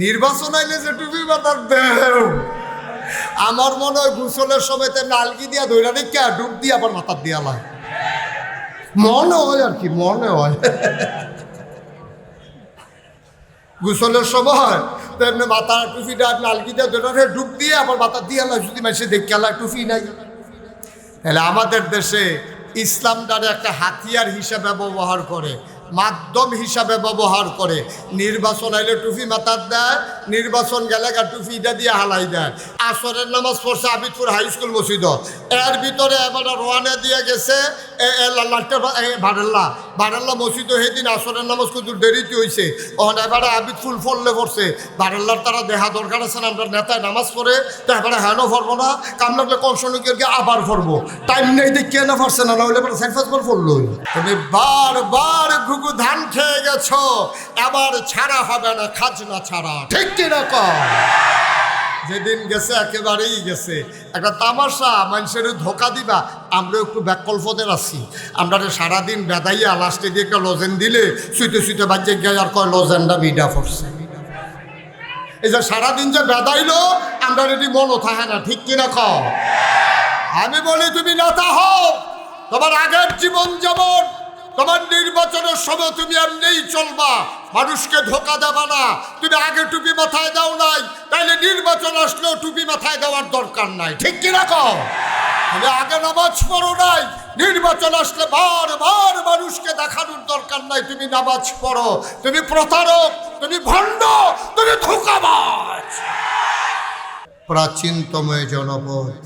নির্বাচন আইলে যে টুপি মাথার দেও, আমার মনে হয় গোসলের সময় নালকি দিয়া ধৈরা রেখে ডুব দিয়ে আবার মাথার দিয়া লাগে, মনে হয় আর কি, মনে হয় গোসলের সময় তেমনি মাথার টুপিটা নালকি দিয়া ধৈরা ডুব দিয়ে আবার মাথার দিয়া লাগে, যদি মানুষে দেখে আলা টুপি নাই। তাহলে আমাদের দেশে ইসলামটারে একটা হাতিয়ার হিসাবে ব্যবহার করে, মাধ্যম হিসাবে ব্যবহার করে। নির্বাচন আইলে টুপি মাথার দেয়, নির্বাচন গেলে টুপিটা দিয়ে হালাই দেয়। আসরের নামাজ পড়ছে আবিদপুর হাই স্কুল মসজিদ, এর ভিতরে এবার রোয়ানা দিয়ে গেছে বারেল্লা মসজিদ। সেদিন আসরের নামাজ কত দেরিতে হয়েছে, ওখানে এবারে আবিদপুর ফললে পড়ছে। বারেল্লার তারা দেখা দরকার আছে না, আমরা নেতায় নামাজ পড়ে তো এবারে হ্যানও পড়বো না, কাম লাগলে কনসনকে আবার পড়বো, টাইম নেই দেখে না পারছে না, হলে এবার সাইড ফার্স্ট পড়লো। তুমি বারবার ঘুঘু ধান খেয়ে গেছো, এবার ছাড়া হবে না, খাজনা ছাড়া, ঠিক কিরকম? যেদিন গেছে একেবারেই গেছে। একটা তামাশা, মানুষের ধোকা দিবা, আমরা একটু ব্যাকল্পদের আছি। আমরা সারাদিন বেদাইয়া লাস্টে দিয়ে একটা লজেন দিলে শুইতে শুইতে বাজে গিয়ে আর কয় লজেনটা বিডা পড়ছে। এই যে সারাদিন যে বেদাইলো, আমরা এটি মনও থাকে না, ঠিক কিরকম? আমি বলি তুমি নেতা হও, তোমার আগের জীবন যেমন, তোমার নির্বাচনের সময় তুমি এমনিই চলবা, মানুষকে ধোকা দেবা না। তুমি আগে টুপি মাথায় দাও নাই, তাইলে নির্বাচন আসলেও টুপি মাথায় দেওয়ার দরকার নাই, ঠিক কিরকম? তুমি আগে নামাজ পড়ো নাই, নির্বাচন আসলে বারবার মানুষকে দেখানোর দরকার নাই তুমি নামাজ পড়ো। তুমি প্রতারক, তুমি ভণ্ড, তুমি ধোঁকাবাজ। প্রাচীনতম জনপদ,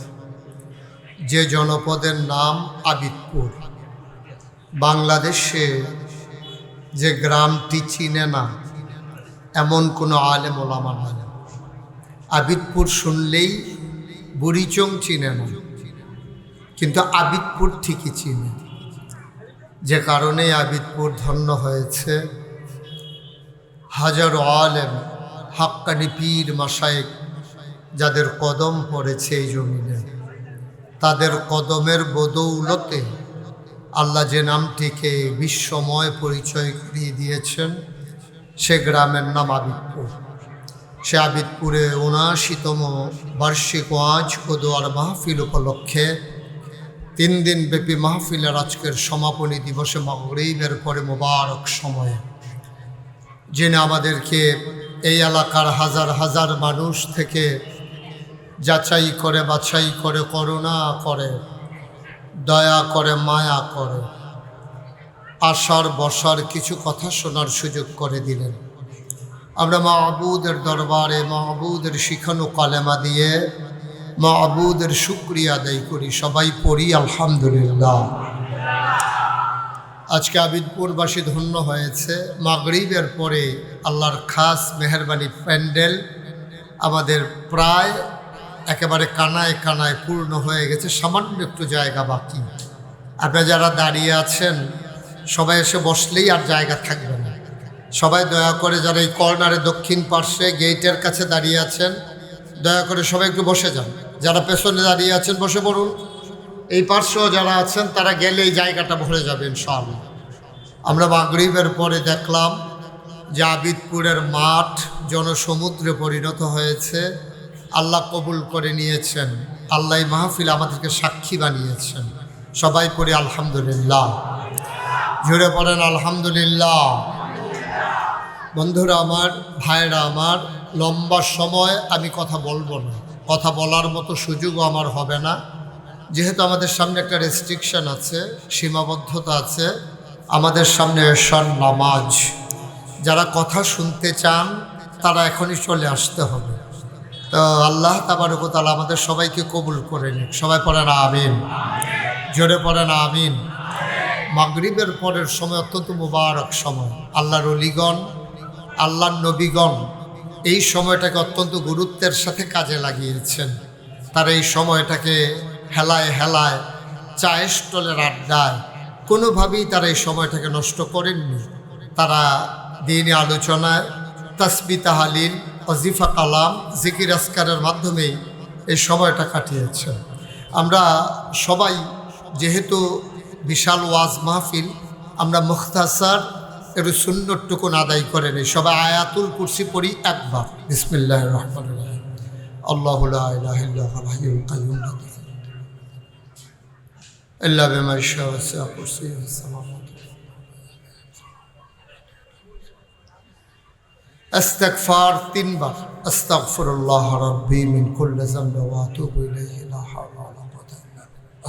যে জনপদের নাম আবিদপুর। বাংলাদেশে যে গ্রামটি চিনে না এমন কোনো আলেম ওলামা নাই। আবিদপুর শুনলেই বুড়িচং চিনে না, কিন্তু আবিদপুর ঠিকই চিনে। যে কারণে আবিদপুর ধন্য হয়েছে। হাজারো আলেম, হাক্কানি পীর মাশায়েখ যাদের কদম পড়েছে এই জমিনে, তাদের কদমের বদৌলতে আল্লাহ যে নামটিকে বিশ্বময় পরিচয় করিয়ে দিয়েছেন, সে গ্রামের নাম আবিদপুর। সে আবিদপুরে ৭৯তম বার্ষিক ওয়াজ ও দোয়ার মাহফিল উপলক্ষে ৩ দিন ব্যাপী মাহফিলের আজকের সমাপনী দিবসে মাগরিবের পরে মোবারক সময়ে যিনি আমাদেরকে এই এলাকার হাজার হাজার মানুষ থেকে যাচাই করে, বাছাই করে, করুণা করে, দয়া করে, মায়া করে, আসার বসার কিছু কথা শোনার সুযোগ করে দিলেন। আমরা মাহবুদের দরবারে মাহবুদের শিখানো কালেমা দিয়ে মাহবুদের শুকরিয়া আদায় করি। সবাই পড়ি আলহামদুলিল্লাহ। আজকে আবিদপুরবাসী ধন্য হয়েছে। মাগরিবের পরে আল্লাহর খাস মেহেরবানি প্যান্ডেল আমাদের প্রায় একেবারে কানায় কানায় পূর্ণ হয়ে গেছে, সামান্য একটু জায়গা বাকি। আপনারা যারা দাঁড়িয়ে আছেন সবাই এসে বসলেই আর জায়গা থাকবে না। সবাই দয়া করে, যারা এই কর্নারে দক্ষিণ পার্শ্বে গেটের কাছে দাঁড়িয়ে আছেন, দয়া করে সবাই একটু বসে যান। যারা পেছনে দাঁড়িয়ে আছেন বসে পড়ুন। এই পার্শ্বেও যারা আছেন তারা গেলে এই জায়গাটা ভরে যাবে ইনশাআল্লাহ। আমরা মাগরিবের পরে দেখলাম যে আবিদপুরের মাঠ জনসমুদ্রে পরিণত হয়েছে। আল্লাহ কবুল করে নিয়েছেন। আল্লাহ মাহফিল আমাদেরকে সাক্ষী বানিয়েছেন। সবাই পড়ি আলহামদুলিল্লাহ। জুড়ে পড়েন আলহামদুলিল্লাহ। বন্ধুরা আমার, ভাইরা আমার, লম্বা সময় আমি কথা বলবো না, কথা বলার মতো সুযোগও আমার হবে না, যেহেতু আমাদের সামনে একটা রেস্ট্রিকশন আছে, সীমাবদ্ধতা আছে। আমাদের সামনে এশার নামাজ। যারা কথা শুনতে চান তারা এখনই চলে আসতে হবে। তো আল্লাহ তাবারক ওয়া তাআলা আমাদের সবাইকে কবুল করে নিন। সবাই পড়েন আমিন, জোরে পড়েন আমিন। মাগরিবের পরের সময় অত্যন্ত মুবারক সময়। আল্লাহর ওলিগণ, আল্লাহর নবীগণ এই সময়টাকে অত্যন্ত গুরুত্বের সাথে কাজে লাগিয়েছেন। তারা এই সময়টাকে হেলায় হেলায়, চায়ের স্টলের আড্ডায় কোনোভাবেই তারা এই সময়টাকে নষ্ট করেননি। তারা দ্বীনি আলোচনায়, তাসবিহ তাহলিল, ওয়াজিফা কালাম, জিকির আসকারের মাধ্যমেই এই সময়টা কাটিয়েছেন। আমরা সবাই যেহেতু বিশাল ওয়াজ মাহফিল, আমরা মুখতাসার একটু সুন্নতটুকুন আদায় করে নেই। সবাই আয়াতুল কুরসি পড়ি একবার। বিসমিল্লাহির রহমানির রহিম। আল্লাহু লা ইলাহা ইল্লা হুয়াল হাইয়ুল কাইয়্যুম লা ইল্লা বিমা শাআ ওয়াসি'a কুরসিয়্যুহুস সামাওয়াতি। ইস্তিগফার 3 বার। আস্তাগফিরুল্লাহ রাব্বি মিন কুল্লি যামবি ওয়া আতুবু ইলাইহি লা হাওলা ওয়ালা কুওয়াতা ইল্লা বিল্লাহ।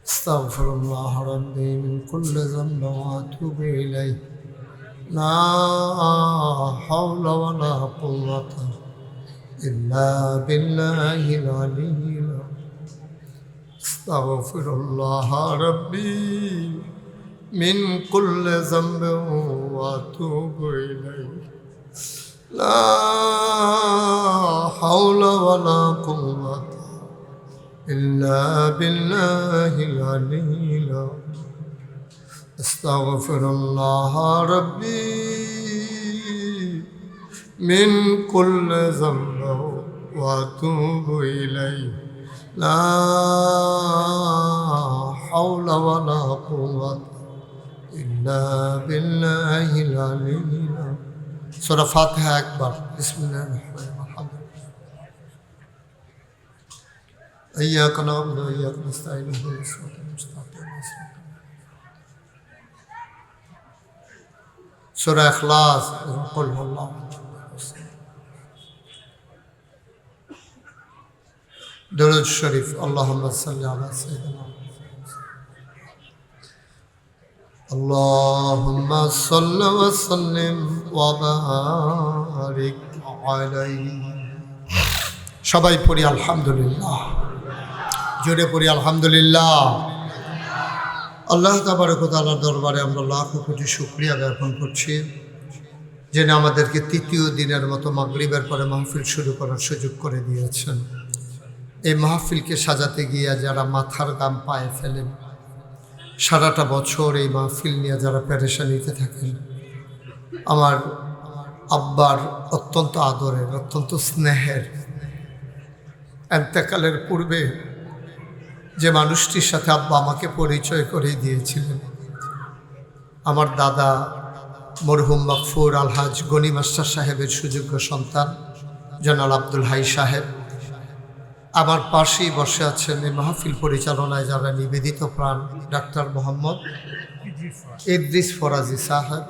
আস্তাগফিরুল্লাহ أستغفر الله ربي من كل ذنب وأتوب إليه لا حول ولا قوة إلا بالله العلي العظيم. أستغفر الله ربي من كل ذنب وأتوب إليه لا حول ولا قوة إلا بالله العلي العظيم. أستغفر الله ربي من كل ذنب وأتوب إليه لا حول ولا قوة إلا بالله العلي العظيم. سورة فاتحة أكبر. بسم الله الرحمن الرحيم. إياك نعبد وإياك نستعين اهدنا الصراط المستقيم. سورة إخلاص. قل هو الله. درود الشريف. اللهم صل على سيدنا اللهم صل وسلم وبارك عليه. সবাই পড়ি আলহামদুলিল্লাহ। জোরে পড়ি আলহামদুলিল্লাহ। আল্লাহ তাবারক ওয়া তাআলার দরবারে আমরা লাখ কোটি শুকরিয়া জ্ঞাপন করছি, যিনি আমাদেরকে তৃতীয় দিনের মতো মাগরিবের পরে মাহফিল শুরু করার সুযোগ করে দিয়েছেন। এই মাহফিলকে সাজাতে গিয়ে যারা মাথার গাম পায়ে ফেলেন, সারাটা বছর এই মাহফিল নিয়ে যারা পেরেশানিতে থাকেন, আমার আব্বার অত্যন্ত আদরের, অত্যন্ত স্নেহের, এন্তেকালের পূর্বে যে মানুষটির সাথে আব্বা আমাকে পরিচয় করে দিয়েছিলেন, আমার দাদা মরহুম মাগফুর আলহাজ গনি মাস্টার সাহেবের সুযোগ্য সন্তান জনাল আব্দুল হাই সাহেব, আমার পাশেই বসে আছেন এই মাহফিল পরিচালনায় যারা নিবেদিত প্রাণ ডাক্তার মোহাম্মদ ইদ্রিস ফরাজি সাহেব,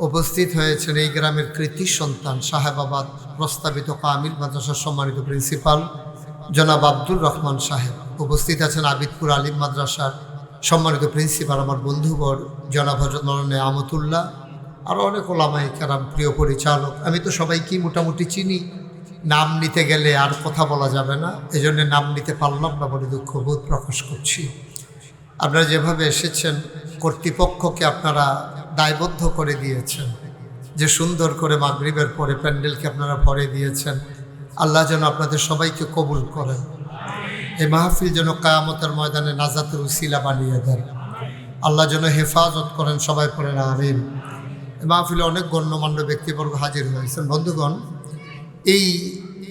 উপস্থিত হয়েছেন এই গ্রামের কৃতি সন্তান সাহেবাবাদ প্রস্তাবিত কামিল মাদ্রাসার সম্মানিত প্রিন্সিপাল জনাব আব্দুর রহমান সাহেব, উপস্থিত আছেন আবিদপুর আলিম মাদ্রাসার সম্মানিত প্রিন্সিপাল আমার বন্ধুবর জনাব হযরত মাওলানা আমতুল্লাহ, আরও অনেক ওলামায়ে কেরাম, প্রিয় পরিচালক। আমি তো সবাইকেই মোটামুটি চিনি, নাম নিতে গেলে আর কথা বলা যাবে না, এজন্য নাম নিতে পারলাম না বলে দুঃখবোধ প্রকাশ করছি। আপনারা যেভাবে এসেছেন, কর্তৃপক্ষকে আপনারা দায়বদ্ধ করে দিয়েছেন যে সুন্দর করে মাগরিবের পরে প্যান্ডেলকে আপনারা ভরে দিয়েছেন। আল্লাহ যেন আপনাদের সবাইকে কবুল করেন, এই মাহফিল যেন কিয়ামতের ময়দানে নাজাতের উসিলা বানিয়ে দেন, আল্লাহ যেন হেফাজত করেন। সবাই পড়েন আমিন। এই মাহফিলে অনেক গণ্যমান্য ব্যক্তিবর্গ হাজির হয়েছেন। বন্ধুগণ, এই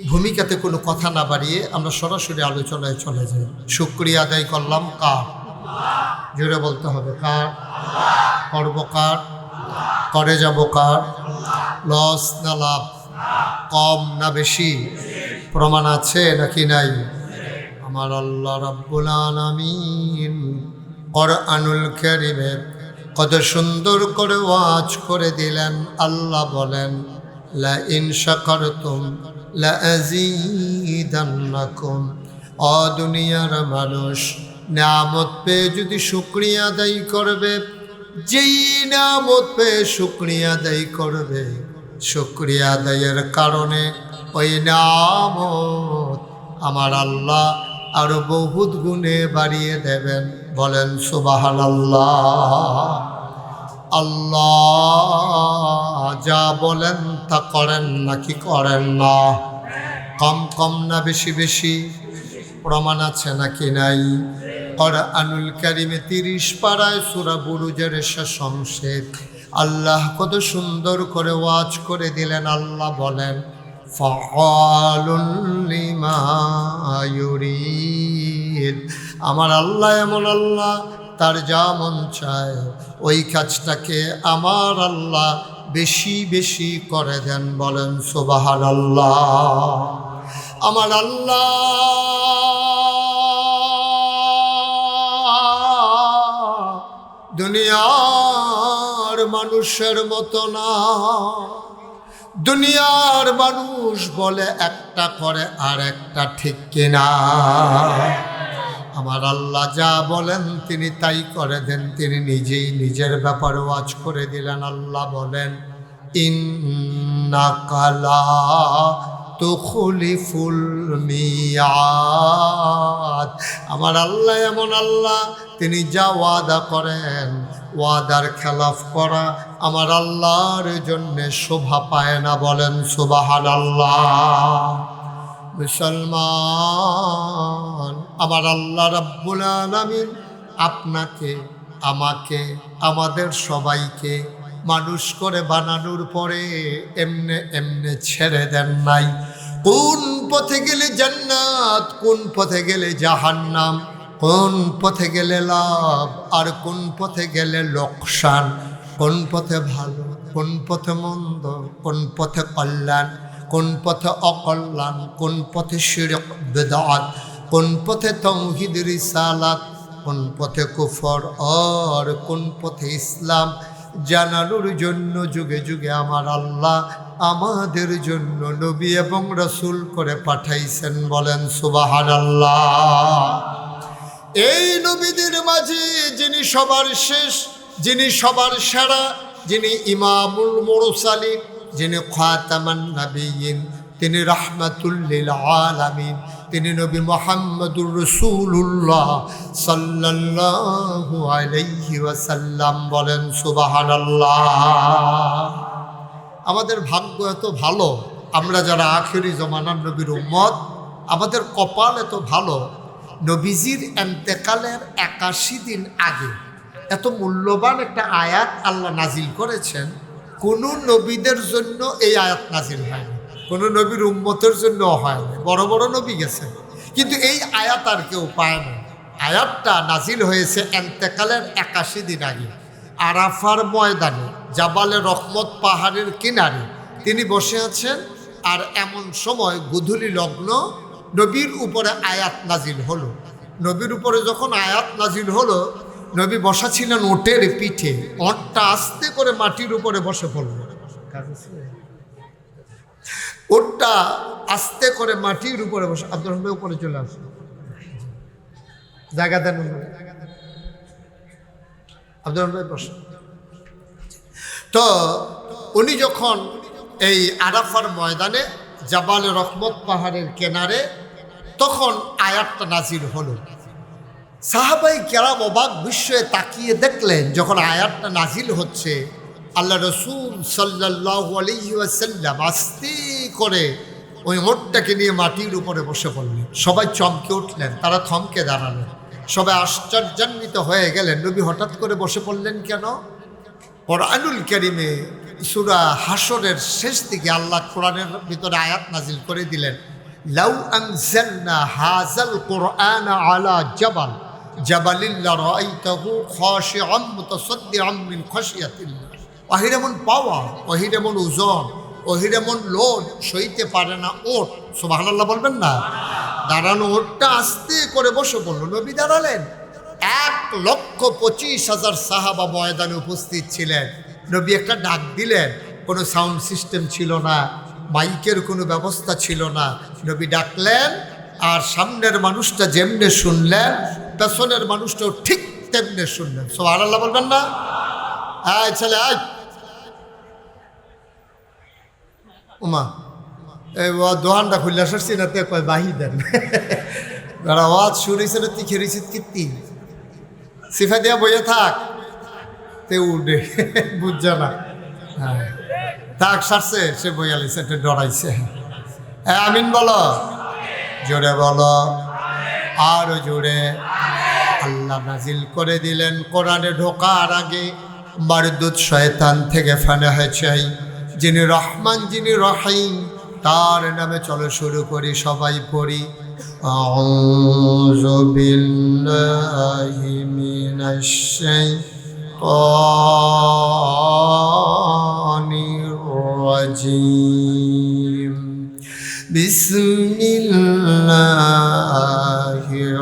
ভূমিকাতে কোনো কথা না বাড়িয়ে আমরা সরাসরি আলোচনায় চলে যাই। শুকরিয়া আদায় করলাম কার? জোরে বলতে হবে কার? করব কার? করে যাব কার? লস না লাভ? কম না বেশি? প্রমাণ আছে নাকি নাই? আমার আল্লাহ রাব্বুল আলামিন কোরআনুল কারীমে কত সুন্দর করে ওয়াজ করে দিলেন। আল্লাহ বলেন, লা ইন শাকারতুম লা আযীদান্নাকুম। ও দুনিয়ার মানুষ, নিয়ামত পেয়ে যদি শুকরিয়া আদায় করবে, যেই নিয়ামত পেয়ে শুকরিয়া আদায় করবে, শুকরিয়া আদায়ের কারণে ওই নিয়ামত আমার আল্লাহ আরো বহুত গুণে বাড়িয়ে দেবেন। বলেন সুবহানাল্লাহ। আল্লাহ যা বলেন তা করেন নাকি করেন না? কম কম না বেশি বেশি? প্রমাণ আছে নাকি নাই? কোরআনুল কারীমে 30 পারায় সূরা বুরুজের শেষ অংশে আল্লাহ কত সুন্দর করে ওয়াজ করে দিলেন। আল্লাহ বলেন, ফাআলুল লিমা ইউরিদ। আমার আল্লাহ এমন আল্লাহ, তার যা মন চায় ওই কাজটাকে আমার আল্লাহ বেশি বেশি করে দেন। বলেন সুবহানাল্লাহ। আমার আল্লাহ দুনিয়ার মানুষের মতো না। দুনিয়ার মানুষ বলে একটা করে আর একটা, ঠিক কিনা? আমার আল্লাহ যা বলেন তিনি তাই করে দেন। তিনি নিজেই নিজের ব্যাপারে ওয়াজ করে দিলেন। আল্লাহ বলেন, ইন্নাকা লা তুখলিফুল মিয়াদ। আমার আল্লাহ এমন আল্লাহ, তিনি যা ওয়াদা করেন ওয়াদার খেলাফ করা আমার আল্লাহর জন্য শোভা পায় না। বলেন সুবহানাল্লাহ। মুসলমান, আমার আল্লাহ রাব্বুল আলামিন আপনাকে, আমাকে, আমাদের সবাইকে মানুষ করে বানানোর পরে এমনে এমনে ছেড়ে দেন নাই। কোন পথে গেলে জান্নাত, কোন পথে গেলে জাহান্নাম, কোন পথে গেলে লাভ আর কোন পথে গেলে লোকসান, কোন পথে ভালো, কোন পথে মন্দ, কোন পথে কল্যাণ, কোন পথে অকল্যাণ, কোন পথে শিরক বিদআত, কোন পথে তাওহীদ রিসালাত, কোন পথে কুফর আর কোন পথে ইসলাম জানানোর জন্য যুগে যুগে আমার আল্লাহ আমাদের জন্য নবী এবং রাসূল করে পাঠাইছেন। বলেন সুবহানাল্লাহ। এই নবীদের মাঝে যিনি সবার শেষ, যিনি সবার সেরা, যিনি ইমামুল মুরসালিন, যিনি খাতামান নবিয়্যিন, তিনি রাহমাতুল লিল আলামিন, তিনি নবী মুহাম্মদুর রাসূলুল্লাহ সাল্লাল্লাহু আলাইহি ওয়াসাল্লাম। বলেন সুবহানাল্লাহ। আমাদের ভাগ্য এত ভালো, আমরা যারা আখিরি জমানার নবীর উম্মত, আমাদের কপাল এত ভালো, নবীজির এন্তেকালের ৮১ দিন আগে এত মূল্যবান একটা আয়াত আল্লাহ নাজিল করেছেন। কোনো নবীদের জন্য এই আয়াত নাজিল হয়নি, কোনো নবীর উম্মতের জন্য হয়নি। বড় বড় নবী গেছে, কিন্তু এই আয়াত আর কেউ পায় না। আয়াতটা নাজিল হয়েছে এন্তেকালের ৮১ দিন আগে। আরাফার ময়দানে জাবালে রহমত পাহাড়ের কিনারে তিনি বসে আছেন, আর এমন সময় গোধূলি লগ্ন নবীর উপরে আয়াত নাজিল হলো। নবীর উপরে যখন আয়াত নাজিল হলো, নবী বসা ছিলেন ওটের পিঠে, ওটটা আস্তে করে মাটির উপরে বসে পড়ল। ওটটা আস্তে করে মাটির উপরে বসে, আব্দুর রহমান উপরে চলে আসে, জায়গা দেন আব্দুর রহমান বসে। তো উনি যখন এই আরাফার ময়দানে জাবালে রহমত পাহাড়ের কিনারে, তখন আয়াতটা নাজিল হলো। সাহাবাই কেরাম অবাক বিস্ময়ে তাকিয়ে দেখলেন, যখন আয়াতটা নাজিল হচ্ছে, আল্লাহ রসুল সাল্লাল্লাহু আলাইহি ওয়াসাল্লাম আস্তে করে ওই ওটটাকে নিয়ে মাটির উপরে বসে পড়লেন। সবাই চমকে উঠলেন, তারা থমকে দাঁড়ালেন, সবাই আশ্চর্যান্বিত হয়ে গেলেন। নবী হঠাৎ করে বসে পড়লেন কেন? কোরআনুল কারীমে সূরা হাশরের শেষ দিকে আল্লাহ কোরআনের ভিতরে আয়াত নাজিল করে দিলেন, লাউ আনজালনা হাযাল কুরআন আলা জাবাল জাবালিল লারাআইতাহু খাশিআম মুতাসাদ্দিআম মিন খাশিয়াতিল্লাহ। ওহির এমন পাওয়া, ওহির এমন ওজন, ওহির এমন লোড সইতে পারে না ওট। সুবহানাল্লাহ বলবেন না? দাঁড়ানো ওটটা আস্তে করে বসে পড়ল। নবী দাঁড়ালেন, ১,২৫,০০০ সাহাবা ময়দানে উপস্থিত ছিলেন। নবী একটা ডাক দিলেন, কোনো সাউন্ড সিস্টেম ছিল না, মাইকের কোনো ব্যবস্থা ছিল না। নবী ডাকলেন, আর সামনের মানুষটা যেমনে শুনলেন, পেছনের মানুষটাও ঠিক তেমনে শুনলেন। সুবহানাল্লাহ বলবেন না? আয় ছেলে আয়, উমা এই দোহানটা খুললে আসছি না, তে কয় বাহি দেন। যারা আওয়াজ শুনেছে না, তিখে রিসিদ কীর্তি সিফা দিয়া বইয়ে থাক, তে উঠে বুঝছে না। হ্যাঁ থাক, সারছে, সে বইয়ালিছে, একটু ডরাইছে। হ্যাঁ আমিন বলো, জোরে বলো, আরো জোরে। আল্লাহ নাজিল করে দিলেন, কোরআনে ঢোকার আগে মারদুদ শয়তান থেকে ফানাহ চাই। যিনি রহমান, যিনি রহিম, তার নামে চলো শুরু করি, সবাই পড়ি। আউযু বিল্লাহি মিনাশ শাইতানির রাজীম বিসমিল্লাহির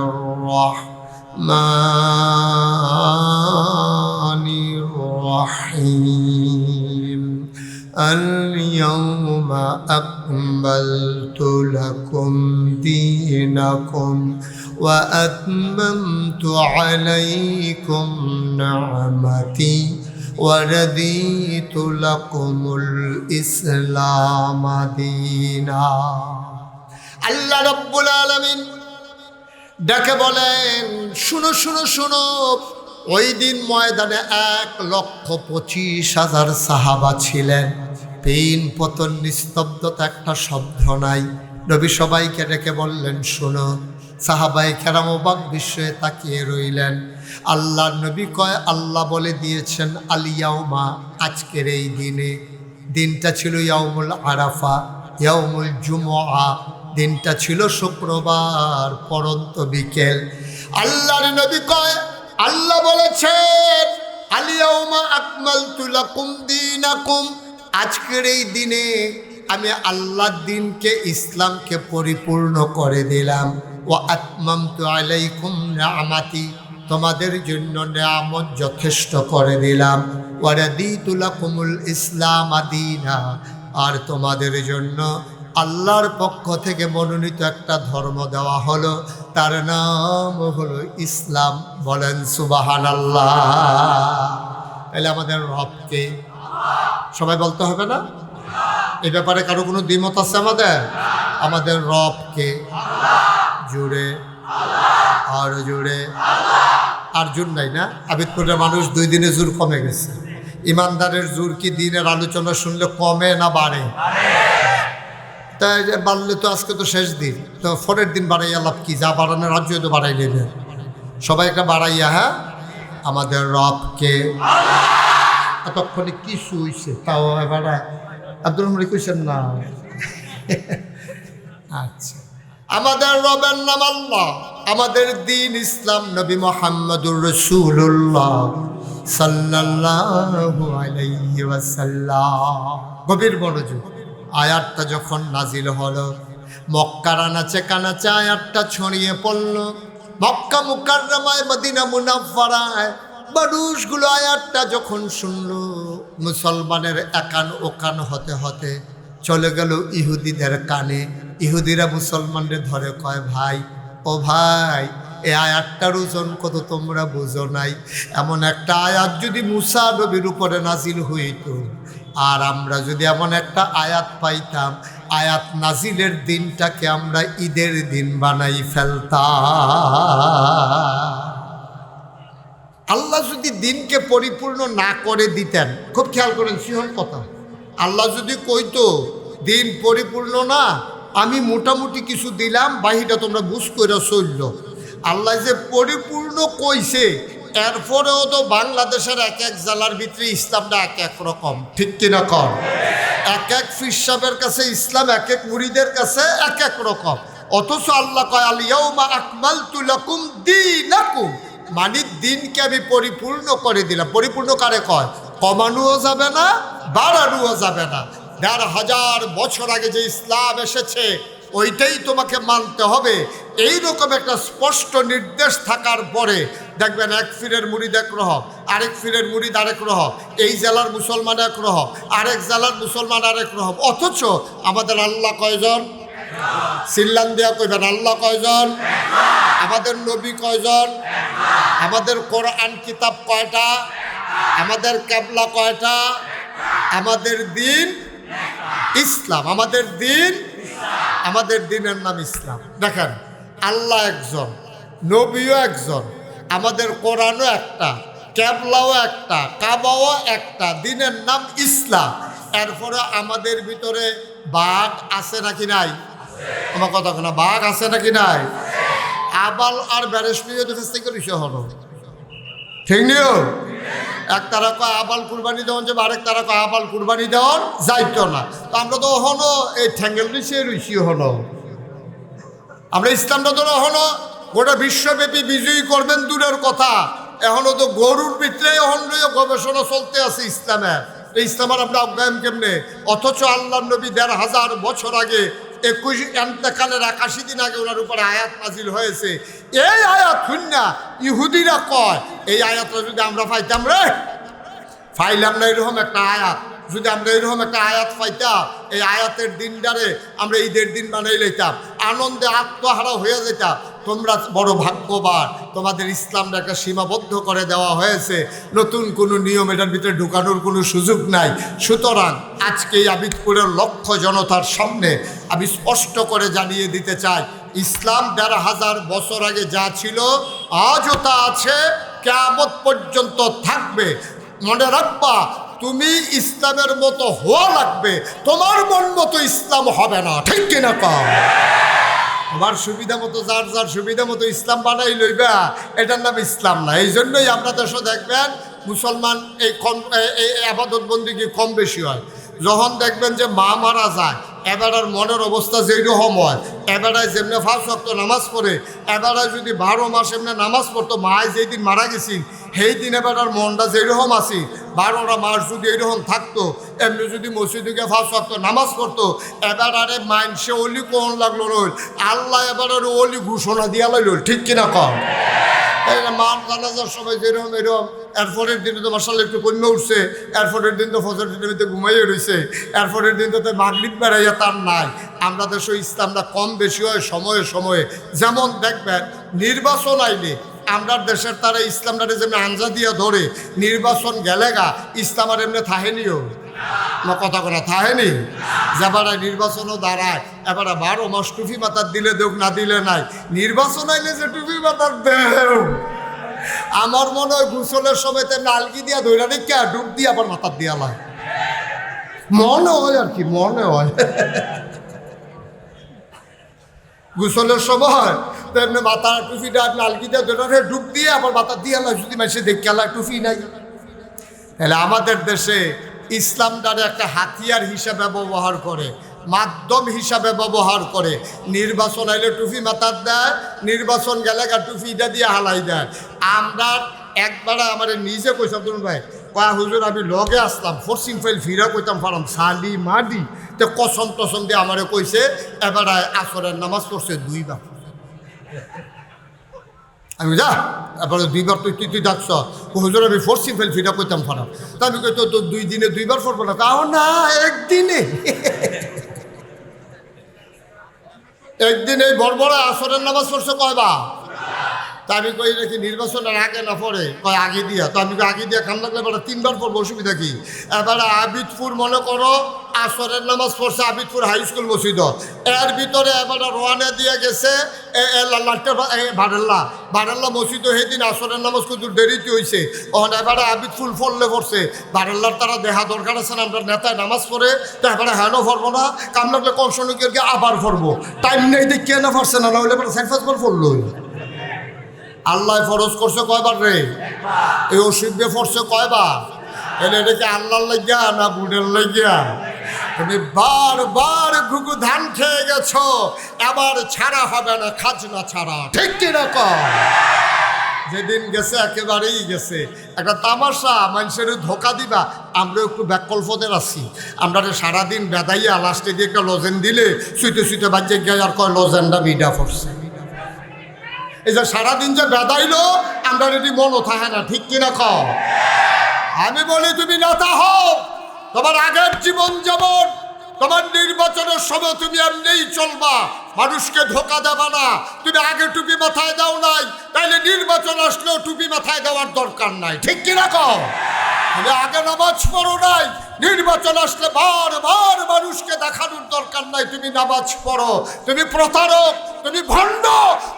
রাহমানির রাহিম اليوم أكملت لكم دينكم وأتممت عليكم نعمتي ورضيت لكم الإسلام دينا আল্লাহ রাব্বুল আলামিন ডাকে বলেন, শুনো শুনো শুনো, ওই দিন ময়দানে 1,25,000 সাহাবা ছিলেন। পিন পতন নিস্তব্ধতা, একটা শব্দ নাই। নবী সবাইকে ডেকে বললেন, শোনো। সাহাবাই কেরাম অবাক বিস্ময়ে তাকিয়ে রইলেন। আল্লাহ নবী কয়, আল্লাহ বলে দিয়েছেন আল ইয়াউমা, আজকের এই দিনে। দিনটা ছিল ইয়াউমুল আরাফা, ইয়াউমুল জুমআ, দিনটা ছিল শুক্রবার পরন্ত বিকেল। আল্লাহর নবী কয়, আল্লাহ বলেছেন আল ইয়াউমা আকমালতু লাকুম দীনাকুম, আজকের এই দিনে আমি আল্লাহর দিনকে, ইসলামকে পরিপূর্ণ করে দিলাম। ওয়া আতমামতু আলাইকুম নিআমাতি, তোমাদের জন্য নিয়ামত যথেষ্ট করে দিলাম। ওয়া রাদিতু লাকুমুল ইসলাম দীনা, আর তোমাদের জন্য আল্লাহর পক্ষ থেকে মনোনীত একটা ধর্ম দেওয়া হলো, তার নাম হলো ইসলাম। বলেন সুবহানাল্লাহ। তাহলে আমাদের রবকে সবাই বলতে হবে না? এই ব্যাপারে কারো কোনো দ্বিমত আছে? আমাদের রবকে জুড়ে আর জুড়ে আর জোর নাই না? আবিদপুরের মানুষ 2 দিনে জোর কমে গেছে। ইমানদারের জোর কি দিনের আলোচনা শুনলে কমে না বাড়ে? তাই বাড়লে তো আজকে তো শেষ দিন, তো পরের দিন বাড়াইয়া লাভ কি? যা বাড়ানোর রাজ্য তো বাড়াই নেবে সবাই, একটা বাড়াইয়া। হ্যাঁ, আমাদের রবকে। এতক্ষণে কি শুইছে তাও এবার আব্দুল রহমান কইছেন না? আচ্ছা, আমাদের রবের নাম আল্লাহ, আমাদের দিন ইসলাম, নবী মুহাম্মদুর রাসূলুল্লাহ সাল্লাল্লাহু আলাইহি ওয়াসাল্লাম। গভীর মনোযোগ। আয়াতটা যখন নাজিল হলো, মক্কার আনাচে কানাচে আয়াতটা ছড়িয়ে পড়ল। মক্কা মুকাররমায়, মদিনা মুনাফফারায় মানুষগুলো আয়াতটা যখন শুনল, মুসলমানের একান ওকান হতে হতে চলে গেল ইহুদিদের কানে। ইহুদিরা মুসলমানদের ধরে কয়, ভাই ও ভাই, এই আয়াতটার ওজন কত তোমরা বুঝো নাই? এমন একটা আয়াত যদি মুসা নবীর উপরে নাজিল হইত, আর আমরা যদি এমন একটা আয়াত পাইতাম, আয়াত নাজিলের দিনটাকে আমরা ঈদের দিন বানাই ফেলতাম। আল্লাহ যদি দিনকে পরিপূর্ণ না করে দিতেন, খুব খেয়াল করেন সিহন কথা, আল্লাহ যদি কইতো দিন পরিপূর্ণ না, আমি মোটামুটি কিছু দিলাম, বাহিটা তোমরা বুঝ করে চলল। আল্লাহ যে পরিপূর্ণ কইছে, এরপরেও তো বাংলাদেশের এক এক জেলার ভিতরে ইসলামটা এক এক রকম, ঠিক কিনা কর? এক এক পীর সাহেবের কাছে ইসলাম, এক এক মুরিদের কাছে এক এক রকম। অথচ আল্লাহ কয় আল ইয়াউমা আকমালতু লাকুম দীনাকুম, মানে দিনকে আমি পরিপূর্ণ করে দিলাম। পরিপূর্ণ কারে কয়? কমানোও যাবে না, বাড়ানোও যাবে না। ১,৫০০ বছর আগে যে ইসলাম এসেছে ওইটাই তোমাকে মানতে হবে। এই রকম একটা স্পষ্ট নির্দেশ থাকার পরে দেখবেন এক ফিরের মুরিদ এক রকম, আরেক ফিরের মুরিদ আরেক রকম, এই জেলার মুসলমান এক রকম, আরেক জেলার মুসলমান আরেক রকম। অথচ আমাদের আল্লাহ কয়জন? সিল্লান দিয়া কইবেন, আল্লাহ কয়জন? আমাদের নবী কয়জন? আমাদের কোরআন কিতাব কয়টা? আমাদের কিবলা কয়টা? আমাদের দিন ইসলাম। আমাদের দিন, আমাদের দিনের নাম ইসলাম। দেখেন, আল্লাহ একজন, নবীও একজন, আমাদের কোরআনও একটা, কিবলাও একটা, কাবাও একটা, দিনের নাম ইসলাম। এরপরে আমাদের ভিতরে বাঘ আছে নাকি নাই? আমার কথা না, বাঘ আছে নাকি নাই? আবাল আর ব্যারেশমিও তো ফেস্তে করে হলো, ঠিক নিও। এক তারা কয় আবাল কুরবানি দেওয়ান যাবে, আরেক তারা কয় আবাল কুরবানি দেওয়ান যাইতো না। তো আমরা তো হলো এই ঠ্যাঙ্গেল নিচে রুচি হলো, আমরা ইসলামটা তো এখনো গোটা বিশ্বব্যাপী বিজয়ী করবেন দূরের কথা, এখনো তো গরুর ভিতরে এখন গবেষণা চলতে আছে ইসলামের। এই ইসলামের আমরা অজ্ঞান কেমনে? অথচ আল্লাহ নবী ১৫০০ বছর আগে ২১ এন্তেকালের ৮১ দিন আগে ওনার উপরে আয়াত নাজিল হয়েছে। এই আয়াত শুননা ইহুদিরা কয় এই আয়াতটা যদি আমরা পাইতাম রে, পাইলাম না এরকম একটা আয়াত, যদি আমরা এরকম একটা আয়াত পাইতাম, এই আয়াতের দিনটারে আমরা ঈদের দিন বানাই লইতাম, আনন্দে আত্মহারা হয়ে যেতাম। তোমরা বড় ভাগ্যবান, তোমাদের ইসলামটা একটা সীমাবদ্ধ করে দেওয়া হয়েছে, নতুন কোনো নিয়ম এটার ভিতরে ঢুকানোর কোনো সুযোগ নাই। সুতরাং আজকে এই আবিদপুরের লক্ষ জনতার সামনে আমি স্পষ্ট করে জানিয়ে দিতে চাই, ইসলাম ১৫০০ বছর আগে যা ছিল আজও তা আছে, কিয়ামত পর্যন্ত থাকবে। মনে রাখবা, তুমি ইসলামের মতো হওয়া লাগবে, তোমার মন মতো ইসলাম হবে না, ঠিক কিনা কও? তোমার সুবিধা মতো যার যার সুবিধা মতো ইসলাম বানাই লইবা, এটার নাম ইসলাম না। এই জন্যই আপনার দেশে দেখবেন মুসলমান এই আবাদত বন্দিকে কম বেশি হয়। যখন দেখবেন যে মা মারা যায়, এবারের মনের অবস্থা যেরকম হয়, এবারায় যেমনি ৫ ওয়াক্ত নামাজ পড়ে, এবারায় যদি ১২ মাস এমনি নামাজ পড়তো, মায় যেই দিন মারা গেছি সেই দিন এবারের মনটা যেরকম আছি, ১২টা মাস যদি এইরকম থাকতো, এমনি যদি মসজিদে ৫ ওয়াক্ত নামাজ পড়তো, এবারে মাইনসে অলি কোন লাগলো রইল, আল্লাহ এবারের অলি ঘোষণা দিয়া লাইল, ঠিক কিনা কম? মার জানাজার সময় যেরকম এরকম, এরপরের দিনে তো মার্শাল্লাহ একটু কমে উঠছে, এরপরের দিন তো ফজরের দিনে ঘুমাইয়ে রয়েছে, এরপরের দিন তো মাগরিব বেড়াইয়া তার নাই। আমরা দেশে ইসলামটা কম বেশি হয় সময়ে সময়ে। যেমন দেখবেন নির্বাচন আইলে আমরা দেশের তারা ইসলামটারে যেমনি আঞ্জা দিয়া ধরে, নির্বাচন গেলেগা ইসলাম আর এমনি থাহেনিও না, কথা কথা থাহেনি। যেবারে নির্বাচনও দাঁড়ায়, এবারে ১২ মাস টুপি মাথার দিলে দেখ, না দিলে নাই। নির্বাচন আইলে যে টুপি মাথার দেও, আমার মনে হয় গোসলের সময় তেমনি আলগি দিয়া ধৈরা রেখে ডুব দিয়ে আবার মাথার দিয়া লাগে, মনে হয় আর কি, মনে হয় গোসলের সময় তেমনি মাথার টুপিটা আলগি দিয়া ধৈরা ডুব দিয়ে আবার মাথার দিয়া লাগে, যদি মানুষে দেখে আলা টুপি নাই। তাহলে আমাদের দেশে ইসলামটারে একটা হাতিয়ার হিসাবে ব্যবহার করে, মাধ্যম হিসাবে ব্যবহার করে। নির্বাচন আইলে টুপি মাথার দেয়, নির্বাচন গেলে টুপিটা দিয়ে হালাই দেয়। আমরা একবারে আমার নিজে কইসাম, ধরুন ভাই কয়া হুজুর আমি লগে আসলাম, ফোর্সিং ফাইল ফিরা কইতাম পারাম সালি মাডি, তো কসম টসম দিয়ে আমারে কইছে এবারে আসরের নামাজ পড়ছে ২ বার। আমি যা এবারে ২ বার তুই ডাকছ, হুজুর আমি ফোর্সিং ফাইল ফিরা কইতাম পারাম। তা আমি কই তো ২ দিনে ২ বার পড়বো না, তাও না একদিনে, একদিন এই বড় আসরের নামাজ পড়ছে কয়বার? তা আমি কই নাকি নির্বাচনের আগে না পড়ে, কয় আগে দিয়া। তো আমি আগে দিয়া খান লাগলে এবার ৩ বার পড়বো, অসুবিধা কি? এবারে আবিদপুর মনে করো আসরের নামাজ পড়ছে আবিদপুর হাই স্কুল মসজিদ, এর ভিতরে এবারে রোয়ানা দিয়ে গেছে বারেল্লা মসজিদ। সেদিন আসরের নামাজ কত দেরিতে হয়েছে, ওখানে এবারে আবিদপুর ফললে পড়ছে, বারেল্লার তারা দেখা দরকার আছে না, আমরা নেতায় নামাজ পড়ে তো এবারে হ্যানও পড়বো না, কাম লাগলে কনসনিকে আবার পড়বো, টাইম নেই দেখে না পারছে না, হলে এবার ৪-৫ বার পড়লো। আল্লাহ ফরজ করছে কয়বার রে? এই অসুবিধে পড়ছে কয়বার? এলে এটাকে আল্লাহর লাগিয়া না বুড়ের লাগিয়া? তুমি বারবার ঘুঘু ধান খেয়ে গেছো, এবার ছাড়া হবে না, খাজনা ছাড়া, ঠিক কিরকম? যেদিন গেছে একেবারেই গেছে। একটা তামাশা, মানুষের ধোকা দিবা, আমরা একটু ব্যাকল্পদের আছি, আমরা সারাদিন বেদাইয়া লাস্টে দিয়ে একটা লজেন দিলে শুইতে শুইতে বাজে গিয়ে আর কয় লজেনটা বিডা পড়ছে। এই যে সারাদিন যে বেদাইলো আমরা যদি মনও থাকে না, ঠিক কিনা কও? আমি বলি তুমি নেতা হও, তোমার আগের জীবন যেমন, তোমার নির্বাচনের সময় তুমি এমনিই চলবা, মানুষকে ধোকা দেবা না। তুমি আগে টুপি মাথায় দাও নাই, তাইলে নির্বাচন আসলেও টুপি মাথায় দেওয়ার দরকার নাই, ঠিক কিনা কও? তুমি আগে নামাজ পড়ো নাই, নির্বাচন আসলে বারবার মানুষকে দেখানোর দরকার নাই তুমি নামাজ পড়ো। তুমি প্রতারক, তুমি ভণ্ড,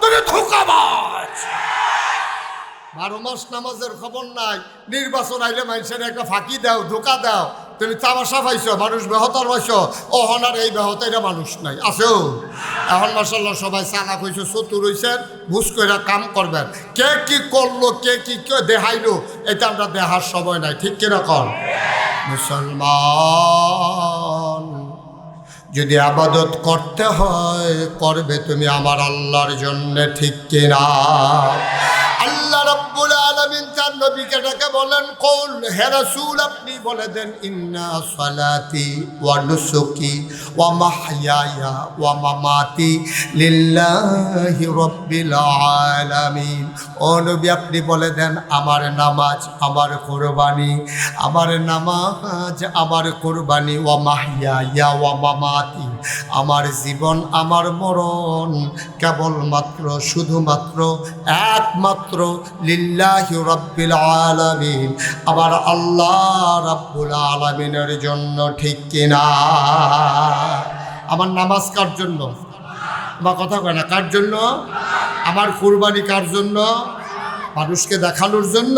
তুমি ধোঁকাবাজ। 12 মাস নামাজের খবর নাই, নির্বাচন আইলে মানুষের একটা ফাঁকি দাও, ধোকা দাও। তুমি তামাশা পাইছো, মানুষ বেহতার পাইছো, ওহনার এই বেহতা এটা মানুষ নাই আছেও। এখন মাসাল্লাহ সবাই চালাক হয়েছে, চতুর হয়েছেন, বুঝ করে কাম করবেন। কে কি করলো, কে কি দেখাইলো, এটা আমরা দেখার সময় নাই, ঠিক কিরকম? মুসলমান যদি আবাদত করতে হয় করবে তুমি আমার আল্লাহর জন্য, ঠিক কিনা? আল্লাহ রাব্বুল আলামিন তার নবীকে ডেকে বলেন, কুল, হে রাসূল আপনি বলে দেন, ইন্না সালাতি ওয়া নুসুকি ওয়া মাহইয়ায়া ওয়া মামাতি লিল্লাহি রাব্বিল আলামিন। ও নবী আপনি বলে দেন, আমার নামাজ, আমার কুরবানি, আমার নামাজ, আমার কুরবানি, ওয়া মাহইয়ায়া ওয়া মামাতি, আমার জীবন, আমার মরণ কেবলমাত্র, শুধুমাত্র, একমাত্র লিল্লাহি রাব্বিল আলামিন, আমার আল্লাহ রাব্বুল আলামিনের জন্য, ঠিক কিনা? আমার নামাজ কার জন্য? আমার কথা কয় না, কার জন্য? আমার কুরবানি কার জন্য? মানুষকে দেখানোর জন্য।